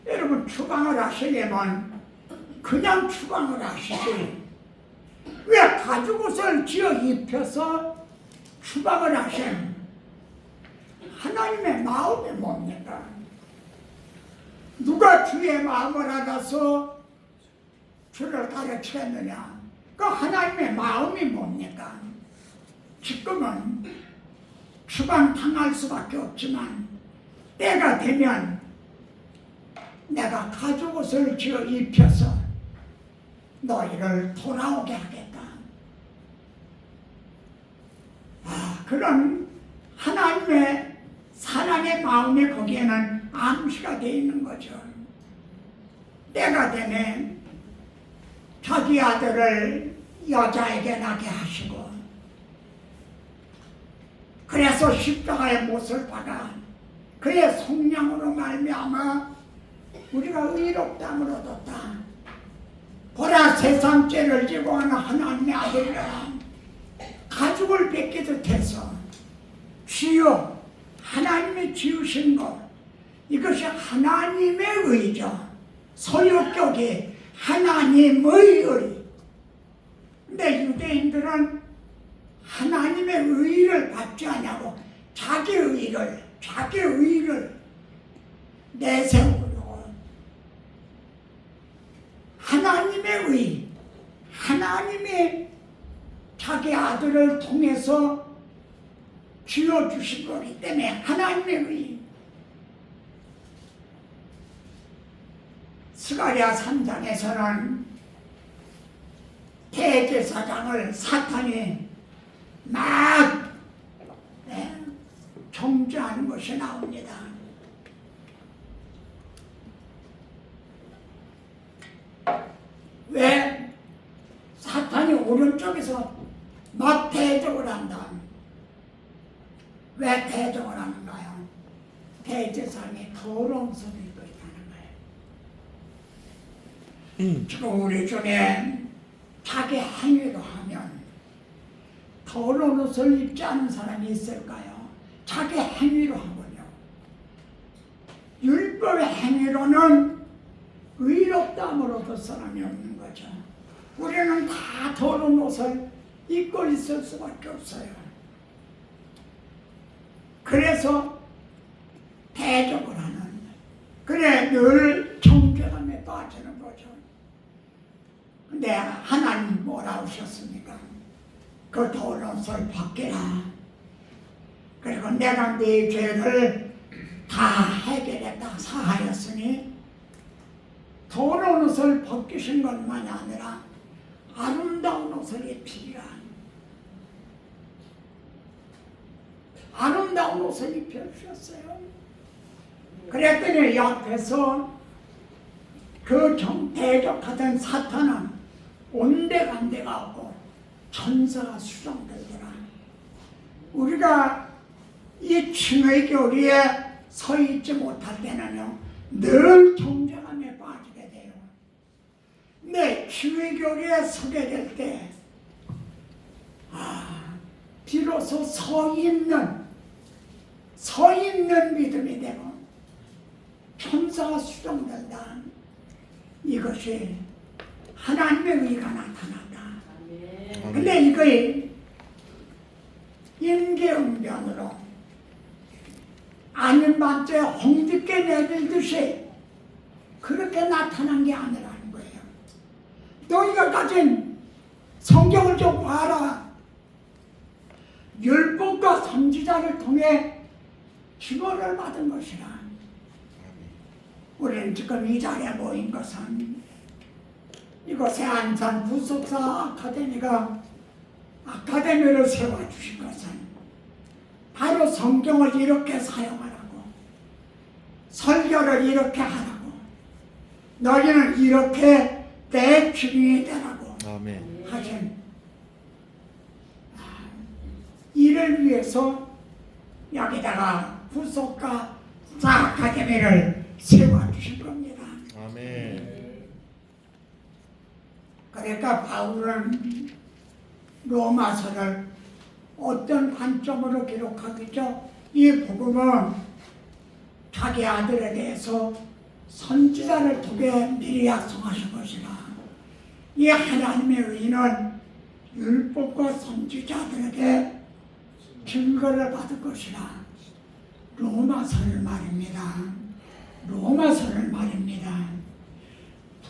여러분, 추방을 하시려면 그냥 추방을 하시지 왜 가죽옷을 지어 입혀서 추방을 하신 하나님의 마음이 뭡니까? 누가 주의 마음을 알아서 주를 가르쳤느냐? 그 하나님의 마음이 뭡니까? 지금은 추방 당할 수밖에 없지만 때가 되면 내가 가죽옷을 지어 입혀서 너희를 돌아오게 하겠다. 그런 하나님의 사랑의 마음이 거기에는 암시가 되어 있는 거죠. 때가 되면 자기 아들을 여자에게 나게 하시고 그래서 십자가의 못을 박아 그의 속량으로 말미암아 우리가 의롭다함을 얻었다. 보라, 세상 죄를 지고 하는 하나님의 아들이라 가죽을 벗기듯 해서 주여 하나님이 지으신 것, 이것이 하나님의 의죠. 소유격이 하나님의 의. 근데 유대인들은 하나님의 의를 받지 않냐고 자기 의를 내세우려고 하나님의 의, 하나님이 자기 아들을 통해서 지어주신 거기 때문에 하나님의 의. 스가랴 3장에서는 대제사장을 사탄이 막 정죄하는 것이 나옵니다. 왜 사탄이 오른쪽에서 막 대적을 한다? 왜 대적을 하는가요? 대제사장이 더러운 소리를 듣고 있다는 거예요. 지금 우리 중에 자기 행위로 하면 더러운 옷을 입지 않은 사람이 있을까요? 자기 행위로 하군요. 율법의 행위로는 의롭다함을 얻을 사람이 없는 거죠. 우리는 다 더러운 옷을 입고 있을 수밖에 없어요. 그래서 대적을 하는, 그래 늘 정죄감에 빠지는 거죠. 근데 하나님 뭐라 하셨습니까? 그 더러운 옷을 벗기라. 그리고 내가 네 죄를 다 해결했다, 사하였으니 더러운 옷을 벗기신 것만이 아니라 아름다운 옷을 입히리라. 아름다운 옷을 입혀주셨어요. 그랬더니 옆에서 그 대적하던 사탄은 온데간데가 없고 천사가 수정되더라. 우리가 이 칭의 교리에 서 있지 못할 때는요, 늘 정죄감에 빠지게 돼요. 근데 칭의 교리에 서게 될 때, 비로소 서 있는 믿음이 되고 천사가 수정된다. 이것이 하나님의 의가 나타났다. 근데 이거에 임계응변으로 아닌 반째 홍두깨 내밀듯이 그렇게 나타난 게 아니라는 거예요. 너희가 가진 성경을 좀 봐라. 율법과 선지자를 통해 기원을 받은 것이라. 우리는 지금 이 자리에 모인 것은 이곳에 안산 부속사 아카데미를 세워주신 것은 바로 너도 성경을 이렇게 사용하라고, 설교를 이렇게 하라고, 너희는 이렇게 내 증인이 되라고 아멘. 하신 이를 위해서 여기다가 부속과 아카데미를 세워주신 겁니다. 아멘. 그러니까 바울은 로마서를 어떤 관점으로 기록하겠죠? 이 복음은 자기 아들에 대해서 선지자를 통해 미리 약속하신 것이라. 이 하나님의 의는 율법과 선지자들에게 증거를 받을 것이라. 로마서를 말입니다. 로마서를 말입니다.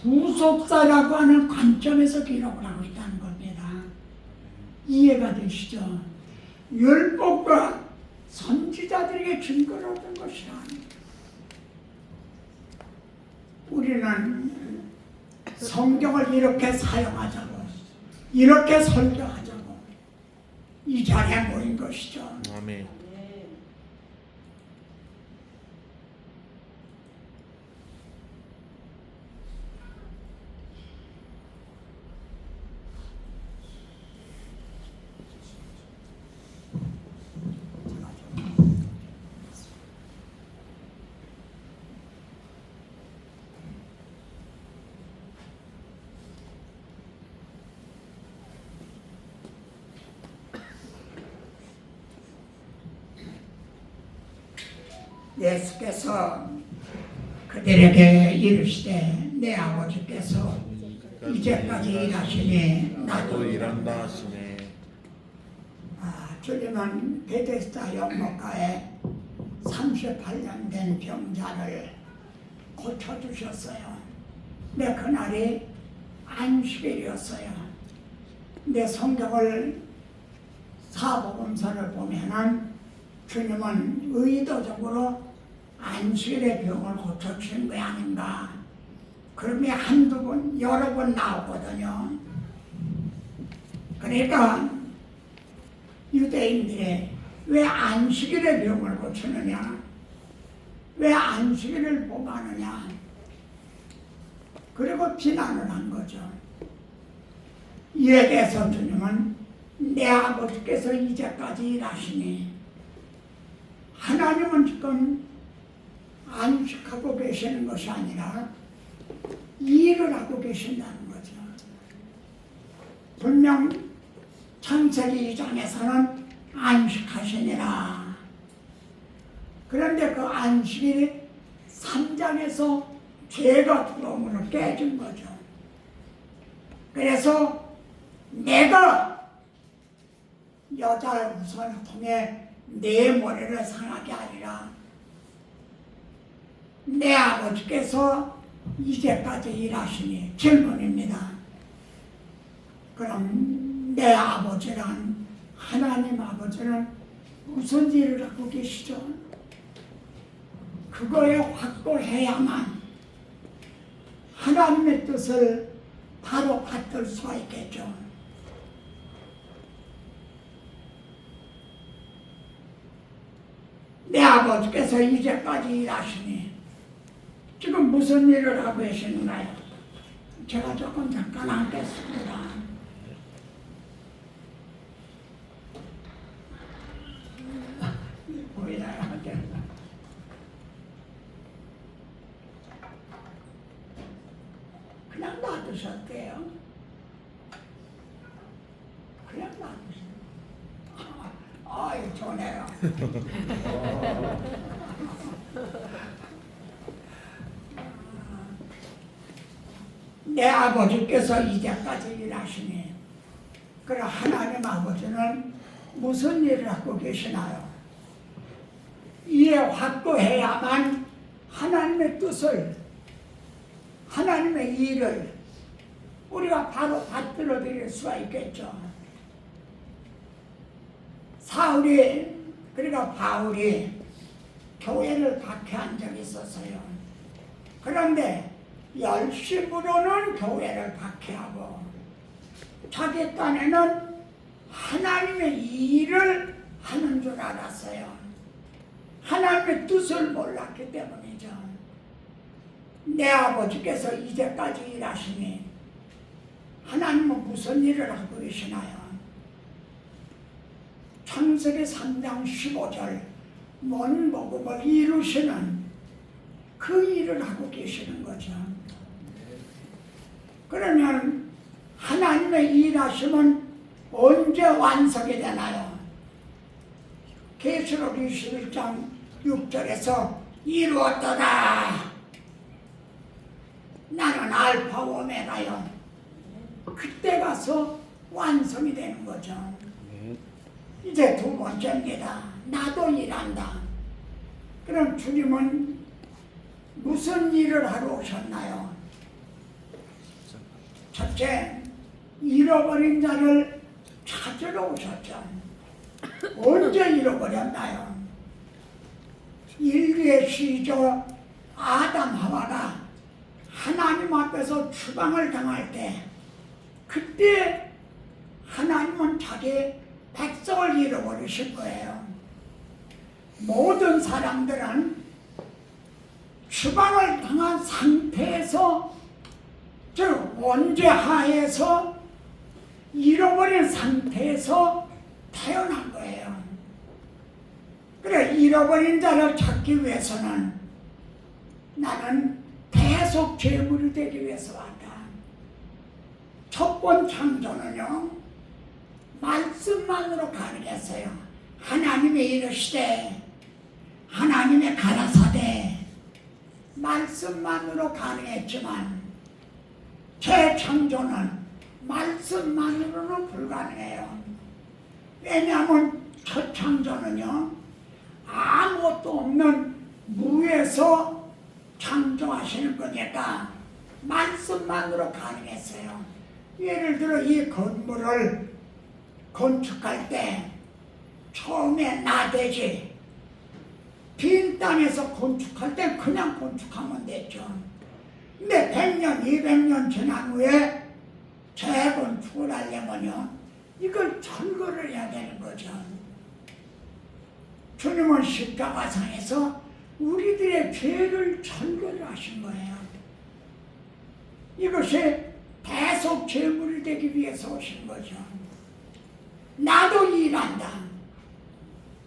부속사라고 하는 관점에서 기록을 하고 있다는 겁니다. 이해가 되시죠? 율법과 선지자들에게 증거를 얻은 것이라. 우리는 성경을 이렇게 사용하자고, 이렇게 설교하자고 이 자리에 모인 것이죠. 아멘. 예수께서 그들에게 이르시되 내 아버지께서 이제까지 일하시니 나도 일한다 하시네. 주님은 베데스다 연못가에 38년 된 병자를 고쳐주셨어요. 근데 그날이 안식일이었어요. 근데 성경을 사복음서를 보면은 주님은 의도적으로 안식일의 병을 고쳐주신 게 아닌가. 그럼이 한두 번, 여러 번 나오거든요. 그러니까 유대인들이 왜 안식일의 병을 고치느냐, 왜 안식일을 범하느냐, 그리고 비난을 한 거죠. 이에 대해서 주님은 내 아버지께서 이제까지 일하시니, 하나님은 지금 안식하고 계시는 것이 아니라 일을 하고 계신다는 거죠. 분명 창세기 2장에서는 안식하시니라. 그런데 그 안식일이 3장에서 죄가 들어옴으로 깨진 거죠. 그래서 내가 여자의 우선을 통해 내 머리를 상하게 하리라. 내 아버지께서 이제까지 일하시니. 질문입니다. 그럼 내 아버지란, 하나님 아버지는 무슨 일을 하고 계시죠? 그거에 확고해야만 하나님의 뜻을 바로 받들 수가 있겠죠. 내 아버지께서 이제까지 일하시니 지금 무슨 일을 하고 계시는가요? 제가 조금 잠깐 앉겠습니다. 보이나요? 그냥 놔두셨대요. 그냥 놔두셨대요. 아유, 좋네요. 내 아버지께서 이제까지 일하시니, 그럼 하나님 아버지는 무슨 일을 하고 계시나요? 이에 확고해야만 하나님의 뜻을, 하나님의 일을 우리가 바로 받들어 드릴 수가 있겠죠. 그러니까 바울이 교회를 박해한 적이 있었어요. 그런데 열심으로는 교회를 박해하고 자기 딴에는 하나님의 일을 하는 줄 알았어요. 하나님의 뜻을 몰랐기 때문이죠. 내 아버지께서 이제까지 일하시니 하나님은 무슨 일을 하고 계시나요? 창세기 3장 15절 먼 복음을 이루시는 그 일을 하고 계시는 거죠. 그러면 하나님의 일하심은 언제 완성이 되나요? 계시록 21장 6절에서 이루었도다. 나는 알파 오메가요. 그때 가서 완성이 되는 거죠. 이제 두 번째입니다. 나도 일한다. 그럼 주님은 무슨 일을 하러 오셨나요? 첫째, 잃어버린 자를 찾으러 오셨죠. 언제 잃어버렸나요? 인류의 시조 아담 하와가 하나님 앞에서 추방을 당할 때, 그때 하나님은 자기 백성을 잃어버리실 거예요. 모든 사람들은 추방을 당한 상태에서, 즉 원죄하에서 잃어버린 상태에서 태어난 거예요. 그래, 잃어버린 자를 찾기 위해서는 나는 대속 제물이 되기 위해서 왔다. 첫 번 창조는요, 말씀만으로 가능했어요. 하나님의 이르시되, 하나님의 가라사대, 말씀만으로 가능했지만 재창조는 말씀만으로는 불가능해요. 왜냐하면 첫 창조는요, 아무것도 없는 무에서 창조하시는 거니까 말씀만으로 가능했어요. 예를 들어 이 건물을 건축할 때 처음에 나대지, 빈 땅에서 건축할 때 그냥 건축하면 됐죠. 근데 100년, 200년 지난 후에 재건축을 하려면요, 이걸 철거를 해야 되는 거죠. 주님은 십자가상에서 우리들의 죄를 철거를 하신 거예요. 이것이 대속 제물이 되기 위해서 오신 거죠. 나도 일한다.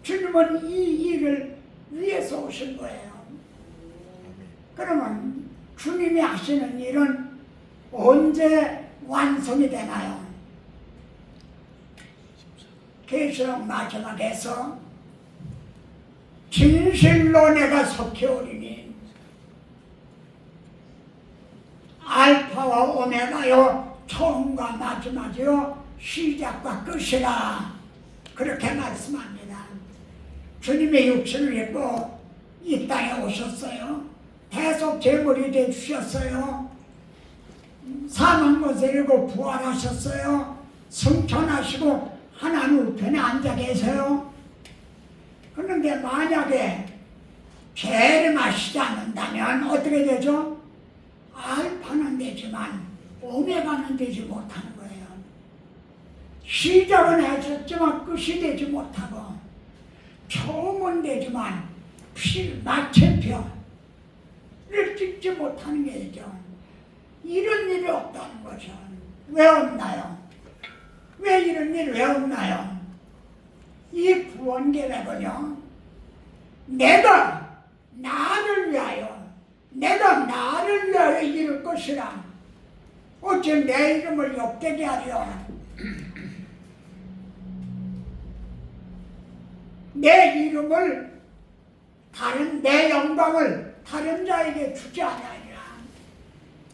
주님은 이 일을 위해서 오신 거예요. 그러면 주님이 하시는 일은 언제 완성이 되나요? 계시록 마지막에서 진실로 내가 속해오리니 알파와 오메가요, 처음과 마지막이요, 시작과 끝이라, 그렇게 말씀합니다. 주님의 육신을 입고 이 땅에 오셨어요. 대속 제물이 되어 주셨어요. 사망 것을 이고 부활하셨어요. 승천하시고 하나님 우편에 앉아 계세요. 그런데 만약에 재림하시지 않는다면 어떻게 되죠? 알파는 되지만 오메가는 되지 못하는 거예요. 시작은 하셨지만 끝이 되지 못하고, 처음은 되지만 마침표를 찍지 못하는 게죠. 이런 일이 없다는 거죠. 왜 없나요? 왜 이런 일이 왜 없나요? 이 구원 계획은요, 내가 나를 위하여 이룰 것이라. 어째 내 이름을 욕되게 하려, 내 이름을 내 영광을 다른 자에게 주지 아니하리라.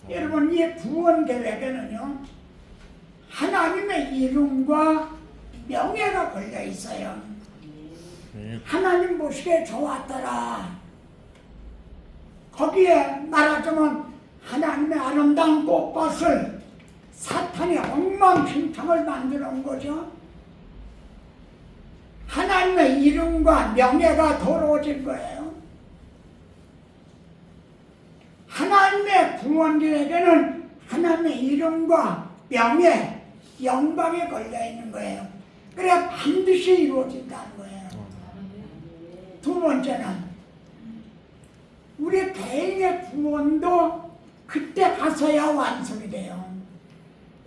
여러분, 이 구원 계획에는요, 하나님의 이름과 명예가 걸려 있어요. 하나님 보시기에 좋았더라. 거기에 말하자면 하나님의 아름다운 꽃밭을 사탄이 엉망진창을 만들어 온 거죠. 하나님의 이름과 명예가 더러워진 거예요. 하나님의 구원자에게는 하나님의 이름과 명예, 영광에 걸려 있는 거예요. 그래야 반드시 이루어진다는 거예요. 두 번째는 우리 개인의 구원도 그때 가서야 완성이 돼요.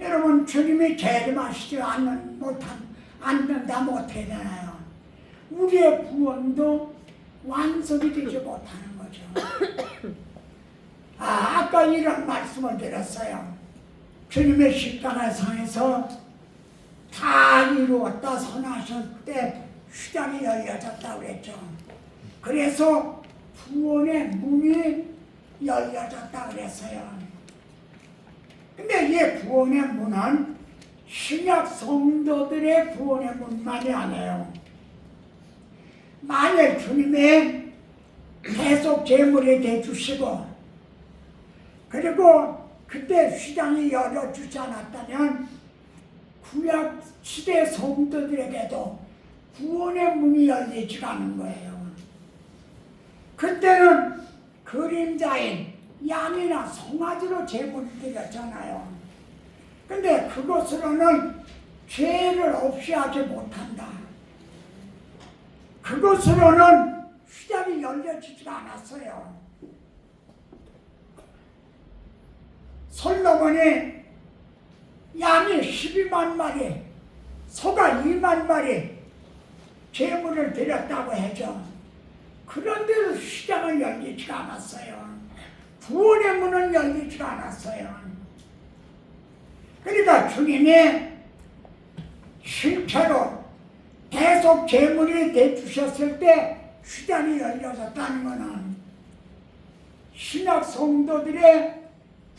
여러분, 주님이 재림하시지 않는다 못해야 되나요? 우리의 구원도 완성이 되지 못하는 거죠. 아까 이런 말씀을 드렸어요. 주님의 십자가상에서 다 이루었다 선하실 때 휘장이 열려졌다고 그랬죠. 그래서 구원의 문이 열려졌다고 그랬어요. 근데 이 구원의 문은 신약 성도들의 구원의 문만이 아니에요. 만약 주님의 계속 제물이 되주시고 그리고 그때 휘장이 열어주지 않았다면 구약 시대 성도들에게도 구원의 문이 열리지 않은 거예요. 그때는 그림자인 양이나 송아지로 제물을 드렸잖아요. 근데 그것으로는 죄를 없이 하지 못한다. 그것으로는 휘장이 열려지지가 않았어요. 솔로몬이 양이 12만 마리, 소가 2만 마리 제물을 드렸다고 하죠. 그런데도 휘장을 열리지가 않았어요. 구원의 문은 열리지가 않았어요. 그러니까 주님이 실제로 계속 제물이 되주셨을 때 휘장이 열려졌다는 것은 신약 성도들의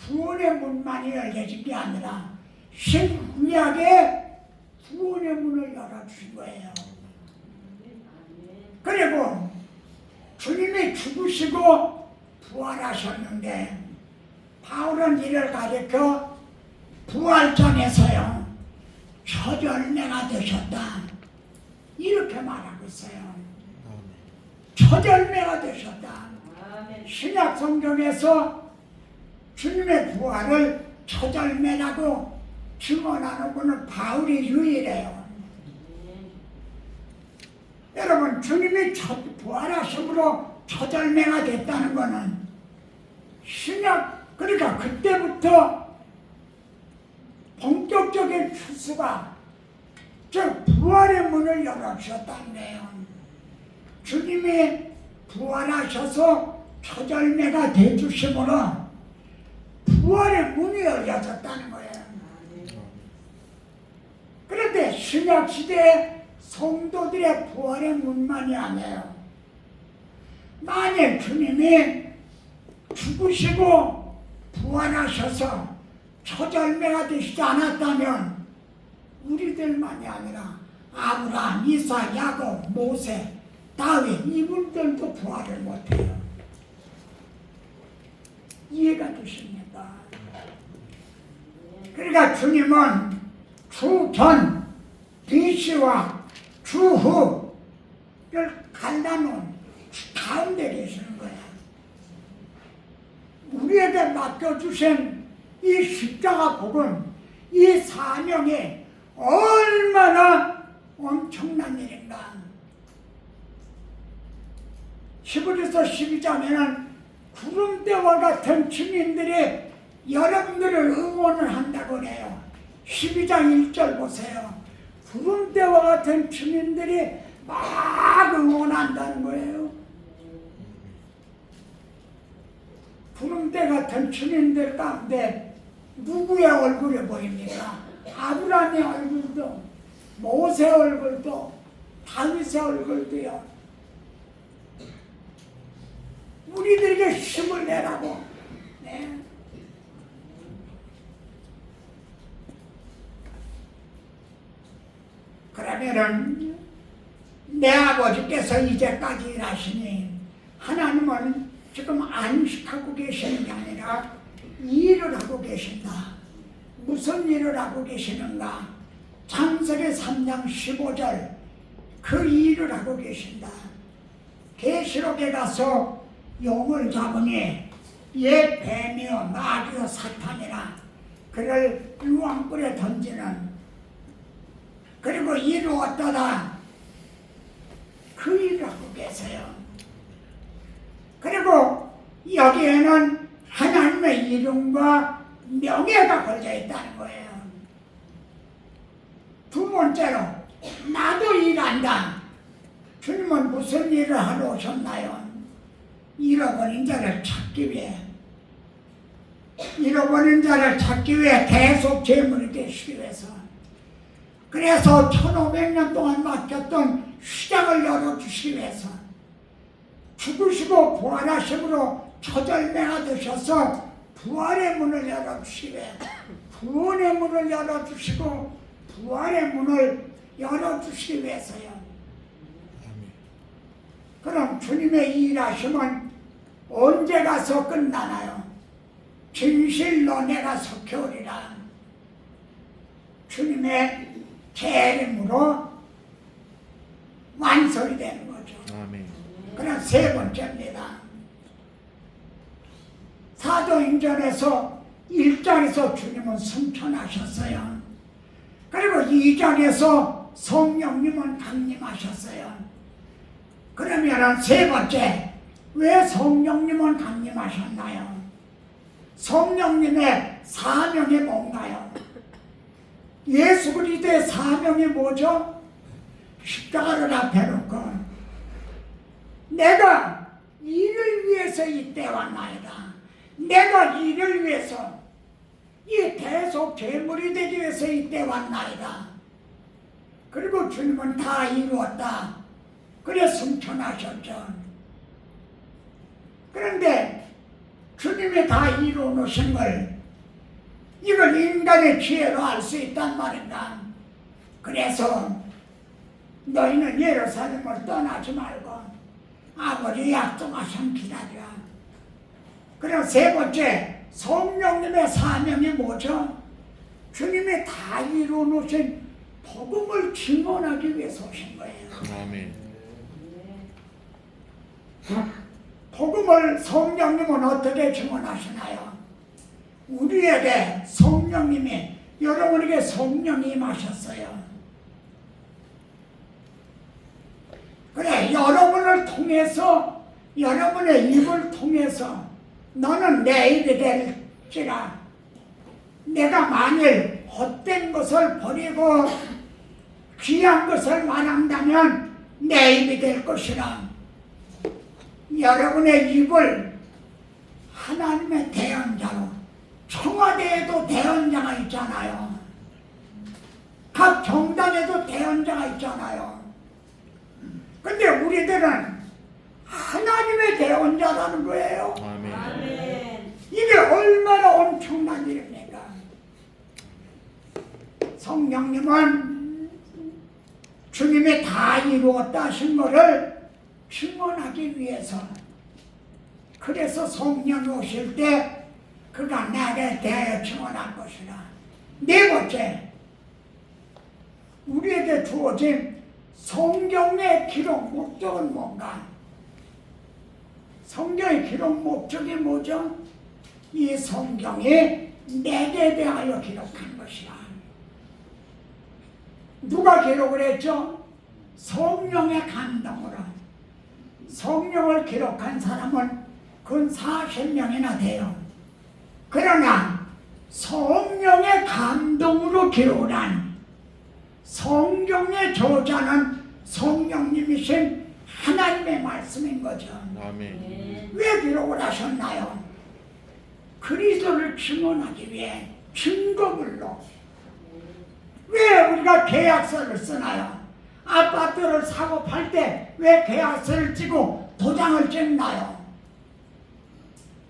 구원의 문만이 열려진 게 아니라 신구약의 구원의 문을 열어주신 거예요. 그리고 주님이 죽으시고 부활하셨는데 바울은 이를 가리켜 부활전에서요 첫 열매가 되셨다 이렇게 말하고 있어요. 첫 열매가 되셨다. 신약 성경에서 주님의 부활을 첫 열매라고 증언하는 분은 바울이 유일해요. 여러분, 주님이 부활하심으로 첫 열매가 됐다는 것은 신약, 그러니까 그때부터 본격적인 추수가 즉 부활의 문을 열어주셨다는 거예요. 주님이 부활하셔서 첫 열매가 되주심으로 부활의 문이 열려졌다는 거예요. 그런데 신약 시대의 성도들의 부활의 문만이 아니에요. 만약 주님이 죽으시고 부활하셔서 첫 열매가 되시지 않았다면 우리들만이 아니라 아브라함, 이삭, 야곱, 모세, 다윗 이분들도 부활을 못해요. 이해가 되십니까? 그러니까 주님은 주전, BC와 주후를 갈라놓은 가운데 계시는 거야. 우리에게 맡겨주신 이 십자가 복음, 이 사명이 얼마나 엄청난 일인가. 히브리서 12장에는 구름대와 같은 증인들이 여러분들을 응원을 한다고 해요. 12장 1절 보세요. 구름대와 같은 증인들이 막 응원한다는 거예요. 구름대 같은 증인들 가운데 누구의 얼굴이 보입니까? 아브라함의 얼굴도, 모세 얼굴도, 다윗의 얼굴도요. 우리들에게 힘을 내라고. 네. 그러면은 내 아버지께서 이제까지 일하시니 하나님은 지금 안식하고 계시는 게 아니라 일을 하고 계신다. 무슨 일을 하고 계시는가? 창세기 3장 15절 그 일을 하고 계신다. 계시록에 가서 용을 잡으니 옛 뱀이요 마귀요 사탄이라 그를 유황불에 던지는, 그리고 이루었다다 그 일을 하고 계세요. 그리고 여기에는 하나님의 이름과 명예가 걸려 있다는 거예요. 두 번째로 나도 일한다. 주님은 무슨 일을 하러 오셨나요? 잃어버린 자를 찾기 위해, 잃어버린 자를 찾기 위해 계속 제물이 되시기 위해서. 그래서 1500년 동안 막혔던 시장을 열어주시기 위해서 죽으시고 부활하심으로 초절매가 되셔서 부활의 문을 열어주시기 위해 구원의 문을 열어주시고 부활의 문을 열어주시기 위해서요. 그럼 주님의 일하심은 언제 가서 끝나나요? 진실로 내가 속해오리라. 주님의 재림으로 완성이 되는 거죠. 아멘. 그럼 세 번째입니다. 사도행전에서 1장에서 주님은 승천하셨어요. 그리고 2장에서 성령님은 강림하셨어요. 그러면 세 번째, 왜 성령님은 강림하셨나요? 성령님의 사명이 뭔가요? 예수 그리스도의 사명이 뭐죠? 십자가를 앞에 놓고 내가 이를 위해서 이때 왔나이다. 내가 이를 위해서 이 대속 제물이 되기 위해서 이때 왔나이다. 그리고 주님은 다 이루었다. 그래 승천하셨죠. 그런데 주님이 다 이루어 놓으신 걸 이걸 인간의 지혜로 알 수 있단 말인가. 그래서 너희는 예루살렘을 떠나지 말고 아버지 약속하신 기다려. 그리고 세 번째, 성령님의 사명이 뭐죠? 주님이 다 이루어 놓으신 복음을 증언하기 위해서 오신 거예요. 아멘. 복음을 성령님은 어떻게 증언하시나요? 우리에게 성령님이, 여러분에게 성령이 임하셨어요. 그래, 여러분을 통해서, 여러분의 입을 통해서 너는 내 입이 될지라. 내가 만일 헛된 것을 버리고 귀한 것을 말한다면 내 입이 될 것이라. 여러분의 입을 하나님의 대언자로, 청와대에도 대언자가 있잖아요. 각 정당에도 대언자가 있잖아요. 근데 우리들은 하나님의 대언자라는 거예요. 아멘. 이게 얼마나 엄청난 일입니까? 성령님은 주님이 다 이루었다 하신 것을 증언하기 위해서, 그래서 성령이 오실 때 그가 나에 대하여 증언할 것이라. 네 번째, 우리에게 주어진 성경의 기록 목적은 뭔가? 성경의 기록 목적이 뭐죠? 이 성경이 내게 대하여 기록한 것이라. 누가 기록을 했죠? 성령의 감동으로. 성령을 기록한 사람은 근 40명이나 돼요. 그러나 성령의 감동으로 기록을 한 성경의 저자는 성령님이신 하나님의 말씀인 거죠. 아멘. 왜 기록을 하셨나요? 그리스도를 증언하기 위해 증거물로. 왜 우리가 계약서를 쓰나요? 아파트를 사고 팔 때 왜 계약서를 찍고 도장을 찍나요?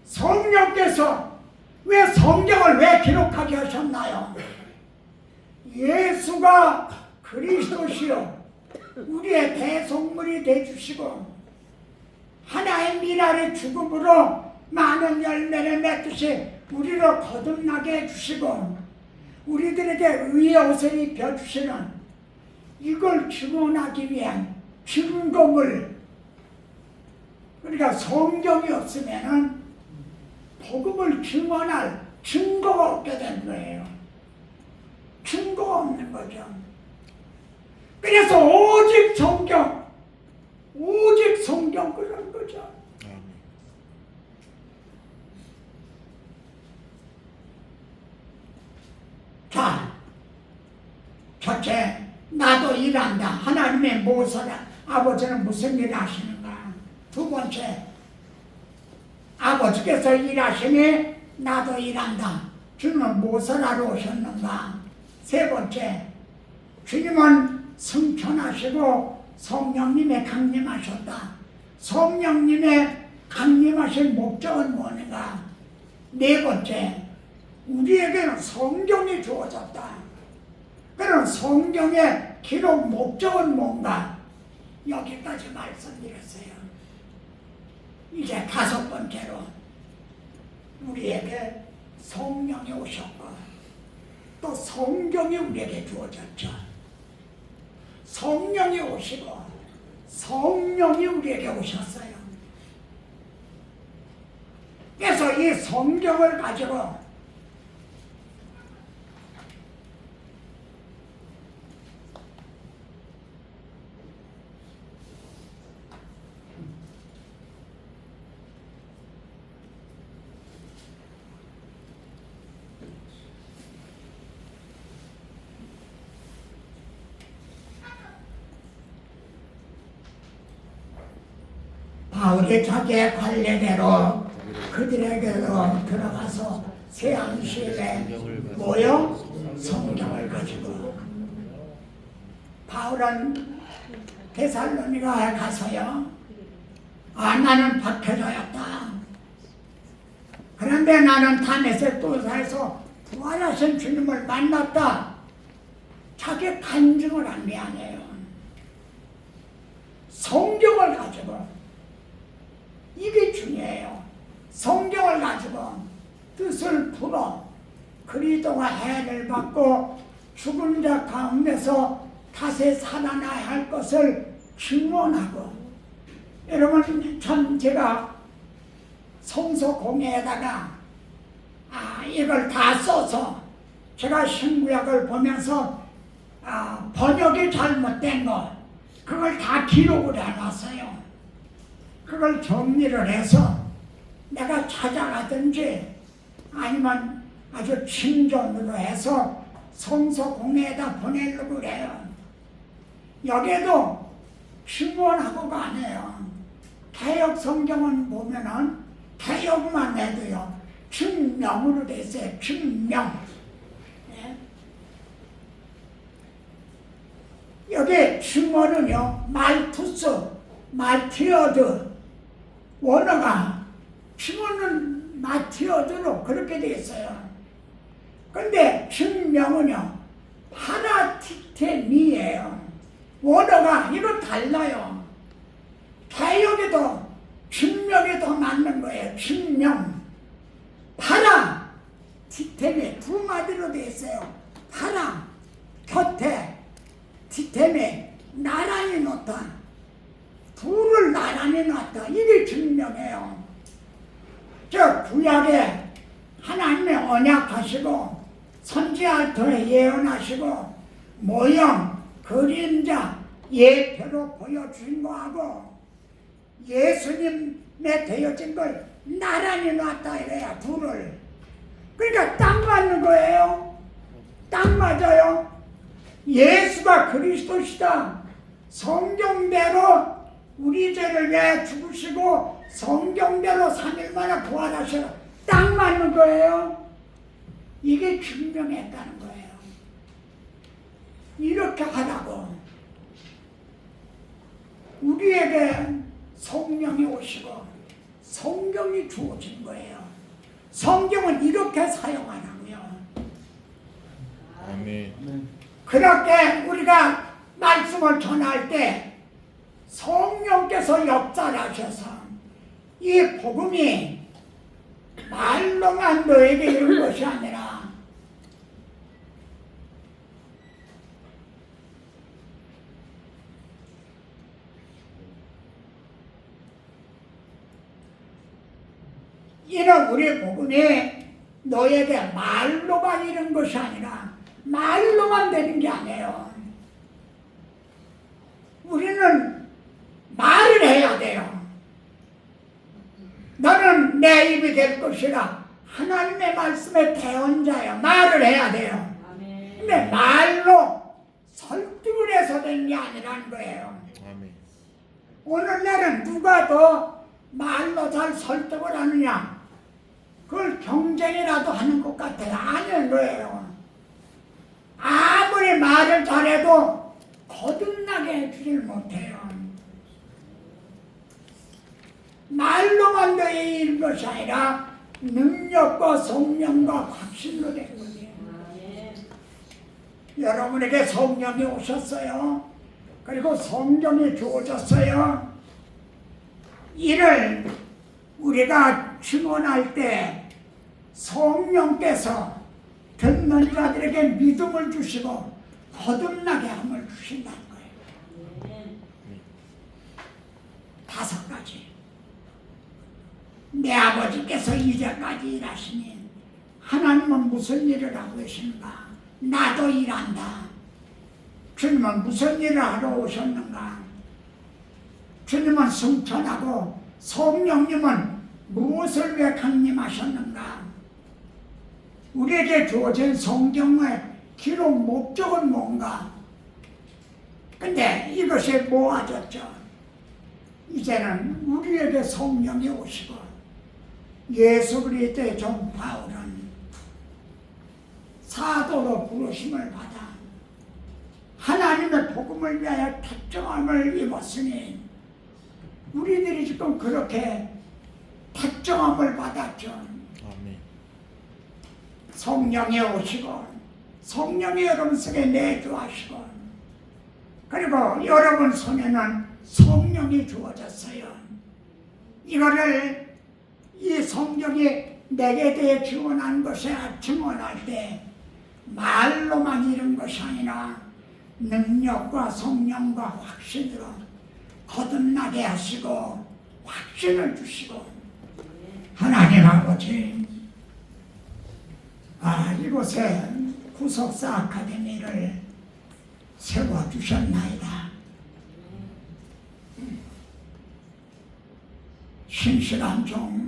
성령께서 왜 성경을 왜 기록하게 하셨나요? 예수가 그리스도시요 우리의 대속물이 되주시고 하나의 미랄의 죽음으로 많은 열매를 맺듯이 우리를 거듭나게 해주시고 우리들에게 의의 옷을 입혀주시는, 이걸 증언하기 위한 증거물. 그러니까 성경이 없으면은 복음을 증언할 증거가 없게 된 거예요. 증거가 없는 거죠. 그래서 오직 성경, 성경 그런 거죠. 아멘. 자, 첫째, 나도 일한다. 하나님의 모서라. 아버지는 무슨 일 하시는가? 두 번째, 아버지께서 일하시니 나도 일한다. 주님은 모서라로 오셨는가? 세 번째, 주님은 승천하시고 성령님의 강림하셨다. 성령님의 강림하신 목적은 뭐는가? 네 번째, 우리에게는 성경이 주어졌다. 그럼 성경의 기록 목적은 뭔가? 여기까지 말씀드렸어요. 이제 다섯 번째로 우리에게 성령이 오셨고 또 성경이 우리에게 주어졌죠. 성령이 오시고 성령이 우리에게 오셨어요. 그래서 이 성경을 가지고 바울이 자기의 관례대로 그들에게로 들어가서 세안실에 모여 성경을 가지고 바울은 데살로니가에 가서요. 나는 박해자였다. 그런데 나는 다메섹도사에서 부활하신 주님을 만났다. 자기 간증을 한 게 아니에요. 성경을 가지고 이게 중요해요. 성경을 가지고 뜻을 풀어 그리스도가 해를 받고 죽은 자 가운데서 다시 살아나야 할 것을 증언하고 여러분 참 제가 성서 공예에다가 이걸 다 써서 제가 신구약을 보면서 번역이 잘못된 거 그걸 다 기록을 해놨어요. 그걸 정리를 해서 내가 찾아가든지 아니면 아주 친전으로 해서 성서 공예에다 보내려고 그래요. 여기에도 증언하고가 아니에요. 개역 성경은 보면은 개역만 해도요. 증명으로 돼 있어요. 증명. 네. 여기 증언은요. 말투스, 마티어드 원어가 증언은 마티어드로 그렇게 되어 있어요. 근데 증명은요. 파라티테미예요. 원어가 이거 달라요. 개역에도 증명이 더 맞는 거예요. 증명. 파라 티테미 두 마디로 되어 있어요. 파라 곁에 티테미 나란히 놓다. 둘을 나란히 놨다. 이게 증명이에요. 저 구약에 하나님의 언약하시고 선지자들의 예언하시고 모형, 그림자, 예표로 보여주신 거하고 예수님의 되어진 걸 나란히 놨다 이래야 둘을. 그러니까 딱 맞는 거예요. 딱 맞아요. 예수가 그리스도시다. 성경대로 우리 죄를 위해 죽으시고 성경대로 3일 만에 부활하셔. 딱 맞는 거예요. 이게 증명했다는 거예요. 이렇게 하라고 우리에게 성령이 오시고 성경이 주어진 거예요. 성경은 이렇게 사용하라고요. 아멘. 그렇게 우리가 말씀을 전할 때 성령께서 역사를 하셔서 이 복음이 말로만 너에게 이른 것이 아니라 이는 우리 복음이 너에게 말로만 이른 것이 아니라 말로만 되는 게 아니에요. 우리는 말을 해야 돼요. 내 입이 될 것이라. 하나님의 말씀에 대언자여 말을 해야 돼요. 근데 말로 설득을 해서 된 게 아니라는 거예요. 아멘. 오늘날은 누가 더 말로 잘 설득을 하느냐, 그걸 경쟁이라도 하는 것 같아요. 아닌 거예요. 아무리 말을 잘해도 거듭나게 해주질 못해요. 말로만 너희 이룬 것이 아니라 능력과 성령과 확신으로 된 거예요. 여러분에게 성령이 오셨어요. 그리고 성령이 주어졌어요. 이를 우리가 증언할 때 성령께서 듣는 자들에게 믿음을 주시고 거듭나게 함을 주신다는 거예요. 5가지. 내 아버지께서 이제까지 일하시니 하나님은 무슨 일을 하고 계신가? 나도 일한다. 주님은 무슨 일을 하러 오셨는가? 주님은 승천하고 성령님은 무엇을 위해 강림하셨는가? 우리에게 주어진 성경의 기록 목적은 뭔가? 근데 이것이 모아졌죠. 이제는 우리에게 성령이 오시고 예수 그리스도의 종 바울은 사도로 부르심을 받아 하나님의 복음을 위하여 택정함을 입었으니 우리들이 지금 그렇게 택정함을 받았죠. 아멘. 성령이 오시고 성령이 여러분 속에 내주하시고 그리고 여러분 손에는 성령이 주어졌어요. 이거를 이 성령이 내게 대해 증언한 것에 증언할 때 말로만 이룬 것이 아니라 능력과 성령과 확신으로 거듭나게 하시고 확신을 주시고 하나님 아버지 이곳에 구속사 아카데미를 세워주셨나이다. 신실한 종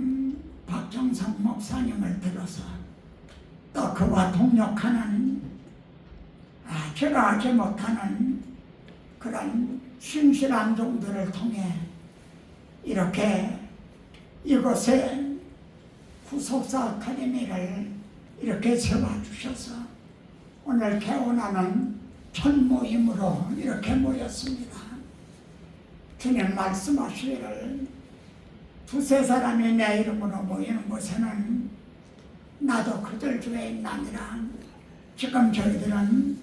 박정상 목사님을 들어서 또 그와 동역하는 제가 하지 못하는 그런 신실한 종들을 통해 이렇게 이곳에 구속사 아카데미를 이렇게 세워주셔서 오늘 개원하는 첫 모임으로 이렇게 모였습니다. 주님 말씀하시기를 2-3사람이 내 이름으로 모이는 곳에는 나도 그들 중에 있나니라. 지금 저희들은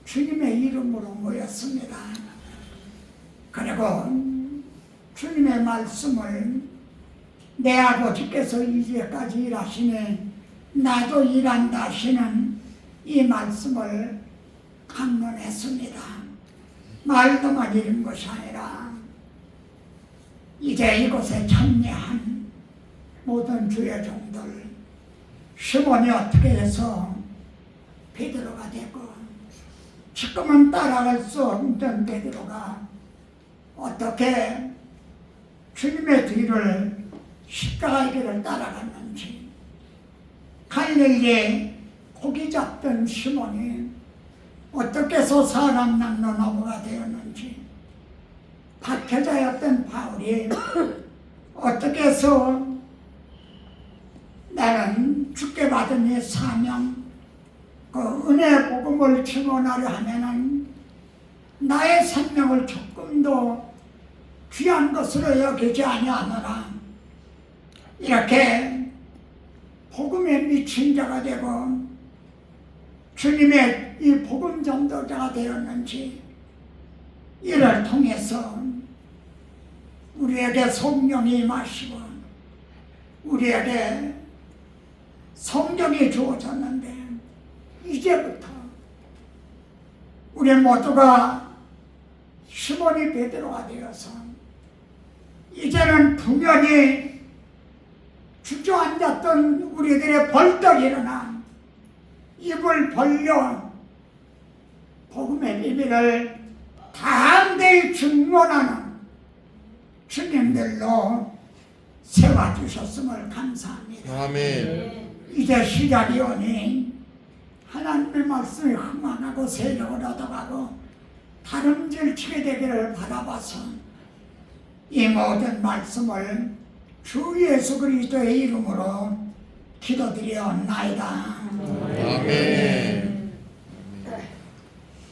주님의 이름으로 모였습니다. 그리고 주님의 말씀을 내 아버지께서 이제까지 일하시니 나도 일한다 하시는 이 말씀을 강론했습니다. 말도만 이룬 것이 아니라 이제 이곳에 참여한 모든 주의 종들 시몬이 어떻게 해서 베드로가 되고 지금은 따라갈 수 없는 베드로가 어떻게 주님의 뒤를 십자가의 길을 따라갔는지 갈릴리에 고기 잡던 시몬이 어떻게 해서 사람 낚는 어부가 되었는지 박해자였던 바울이 어떻게 해서 나는 주께 받은 이 사명 그 은혜의 복음을 증언하려 하면은 나의 생명을 조금도 귀한 것으로 여기지 아니하노라. 이렇게 복음에 미친 자가 되고 주님의 이 복음 전도자가 되었는지 이를 통해서 우리에게 성령이 임하시고 우리에게 성령이 주어졌는데 이제부터 우리 모두가 시몬이 베드로가 되어서 이제는 분명히 주저앉았던 우리들의 벌떡 일어나 입을 벌려 복음의 비밀을 담대히 증언하는 주님들로 세워주셨음을 감사합니다. 아멘. 이제 시작이 오니 하나님의 말씀이 흥망하고 세력을 얻어가고 다름질치게 되기를 바라봐서 이 모든 말씀을 주 예수 그리스도의 이름으로 기도드리옵나이다. 아멘.